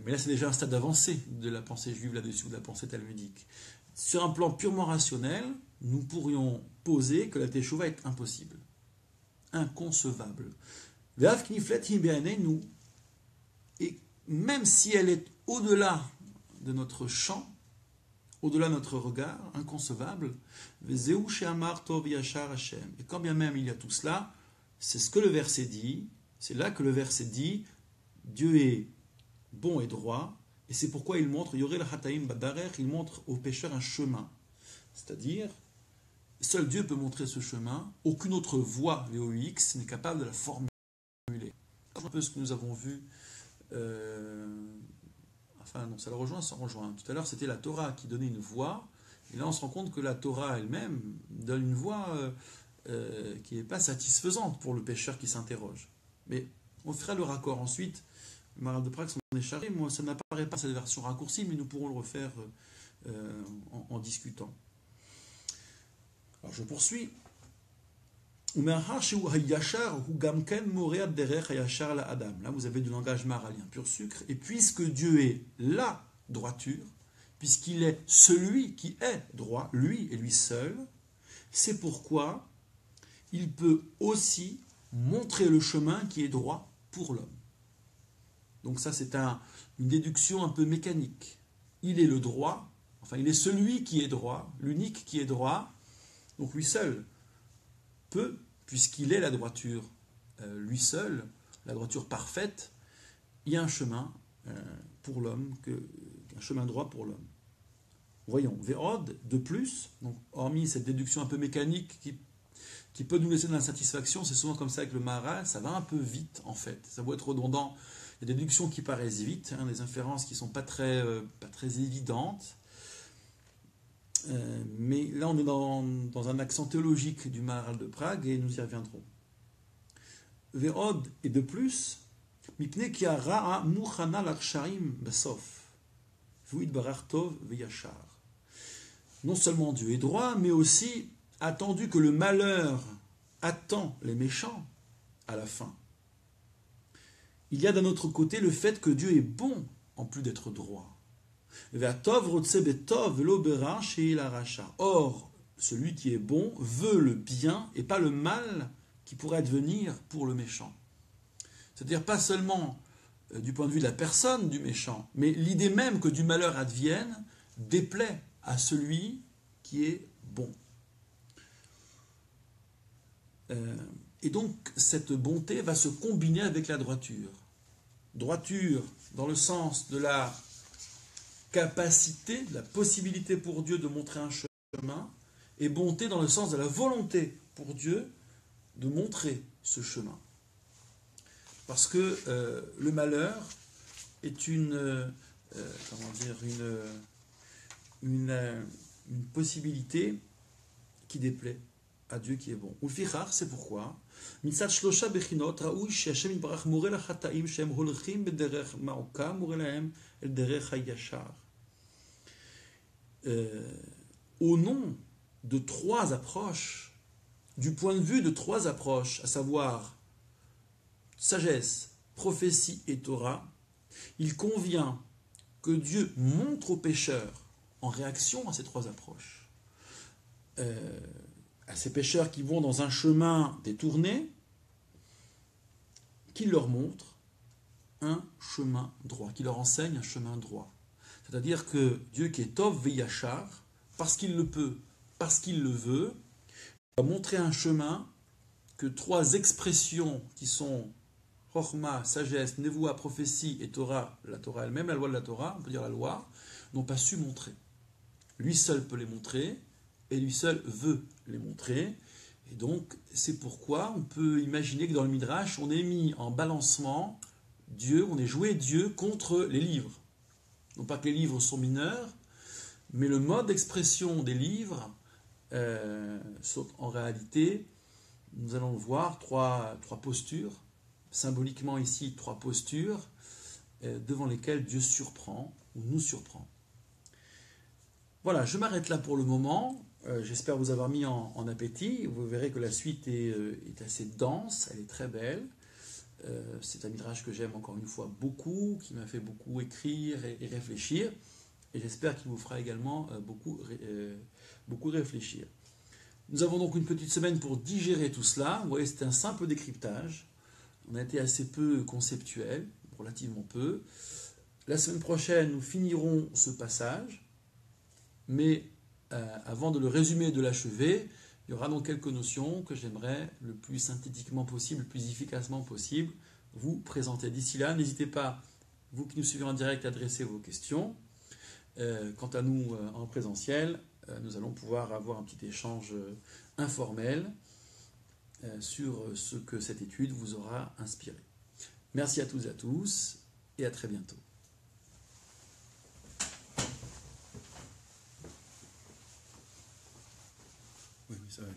Mais là, c'est déjà un stade avancé de la pensée juive là-dessus, de la pensée talmudique. Sur un plan purement rationnel, nous pourrions poser que la teshuva est impossible, inconcevable. Et même si elle est au-delà de notre champ, au-delà de notre regard, inconcevable, et quand bien même il y a tout cela, c'est ce que le verset dit, c'est là que le verset dit, Dieu est bon et droit, et c'est pourquoi il montre, il montre aux pécheurs un chemin. C'est-à-dire, seul Dieu peut montrer ce chemin, aucune autre voie, VOX, n'est capable de la formuler. C'est un peu ce que nous avons vu, ça le rejoint, ça rejoint. Tout à l'heure, c'était la Torah qui donnait une voie, et là on se rend compte que la Torah elle-même donne une voie qui n'est pas satisfaisante pour le pécheur qui s'interroge. Mais on fera le raccord ensuite. Le Maharal de Prague s'en est chargé. Moi, ça n'apparaît pas cette version raccourcie, mais nous pourrons le refaire en discutant. Alors je poursuis. Là, vous avez du langage maharalien pur sucre. Et puisque Dieu est la droiture, puisqu'il est celui qui est droit, lui et lui seul, c'est pourquoi il peut aussi montrer le chemin qui est droit pour l'homme. Donc ça, c'est une déduction un peu mécanique. Il est le droit, il est celui qui est droit, l'unique qui est droit, donc lui seul peut, puisqu'il est la droiture, lui seul, la droiture parfaite, il y a un chemin pour l'homme, un chemin droit pour l'homme. Voyons, Vérod, de plus, donc hormis cette déduction un peu mécanique qui peut nous laisser de l'insatisfaction, c'est souvent comme ça avec le Maharal, ça va un peu vite en fait, ça doit être redondant. Il y a des déductions qui paraissent vite, des inférences qui ne sont pas très évidentes. Mais là, on est dans un accent théologique du Maharal de Prague et nous y reviendrons. Ve'od, et de plus, mipne ki hara'a muchana l'arshaim besof, v'u'id barar tov ve'yashar. Non seulement Dieu est droit, mais aussi attendu que le malheur attend les méchants à la fin. Il y a d'un autre côté le fait que Dieu est bon en plus d'être droit. Or, celui qui est bon veut le bien et pas le mal qui pourrait advenir pour le méchant. C'est-à-dire pas seulement du point de vue de la personne du méchant, mais l'idée même que du malheur advienne déplaît à celui qui est bon. Et donc cette bonté va se combiner avec la droiture. Droiture dans le sens de la capacité, de la possibilité pour Dieu de montrer un chemin, et bonté dans le sens de la volonté pour Dieu de montrer ce chemin. Parce que le malheur est une possibilité qui déplaît à Dieu qui est bon. Ulfichar, c'est pourquoi מצד שלושה בחינות ראוי שהשם יתברך מורה לחטאים שהם הולכים בדרך מעוקה מורה להם אל דרך הישר. Au nom de trois approches, du point de vue de trois approches, à savoir sagesse, prophétie et Torah, il convient que Dieu montre aux pécheurs, en réaction à ces trois approches, à ces pécheurs qui vont dans un chemin détourné, qu'il leur montre un chemin droit, qu'il leur enseigne un chemin droit. C'est-à-dire que Dieu qui est Tov Veyachar, parce qu'il le peut, parce qu'il le veut, va montrer un chemin que trois expressions qui sont Chochma, sagesse, Nevoua, prophétie et Torah, la Torah elle-même, la loi de la Torah, on peut dire la loi, n'ont pas su montrer. Lui seul peut les montrer, et lui seul veut les montrer. Et donc, c'est pourquoi on peut imaginer que dans le Midrash, on est mis en balancement Dieu, on est joué Dieu contre les livres. Non pas que les livres sont mineurs, mais le mode d'expression des livres sont en réalité, nous allons voir, trois postures, symboliquement ici, trois postures devant lesquelles Dieu surprend ou nous surprend. Voilà, je m'arrête là pour le moment. J'espère vous avoir mis en appétit. Vous verrez que la suite est assez dense, elle est très belle. C'est un midrash que j'aime encore une fois beaucoup, qui m'a fait beaucoup écrire et réfléchir. Et j'espère qu'il vous fera également beaucoup réfléchir. Nous avons donc une petite semaine pour digérer tout cela. Vous voyez, c'était un simple décryptage. On a été assez peu conceptuel, relativement peu. La semaine prochaine, nous finirons ce passage. Mais avant de le résumer et de l'achever, il y aura donc quelques notions que j'aimerais le plus synthétiquement possible, le plus efficacement possible, vous présenter. D'ici là, n'hésitez pas, vous qui nous suivez en direct, à adresser vos questions. Quant à nous, en présentiel, nous allons pouvoir avoir un petit échange informel sur ce que cette étude vous aura inspiré. Merci à toutes et à tous, et à très bientôt. Oui, ça va aller.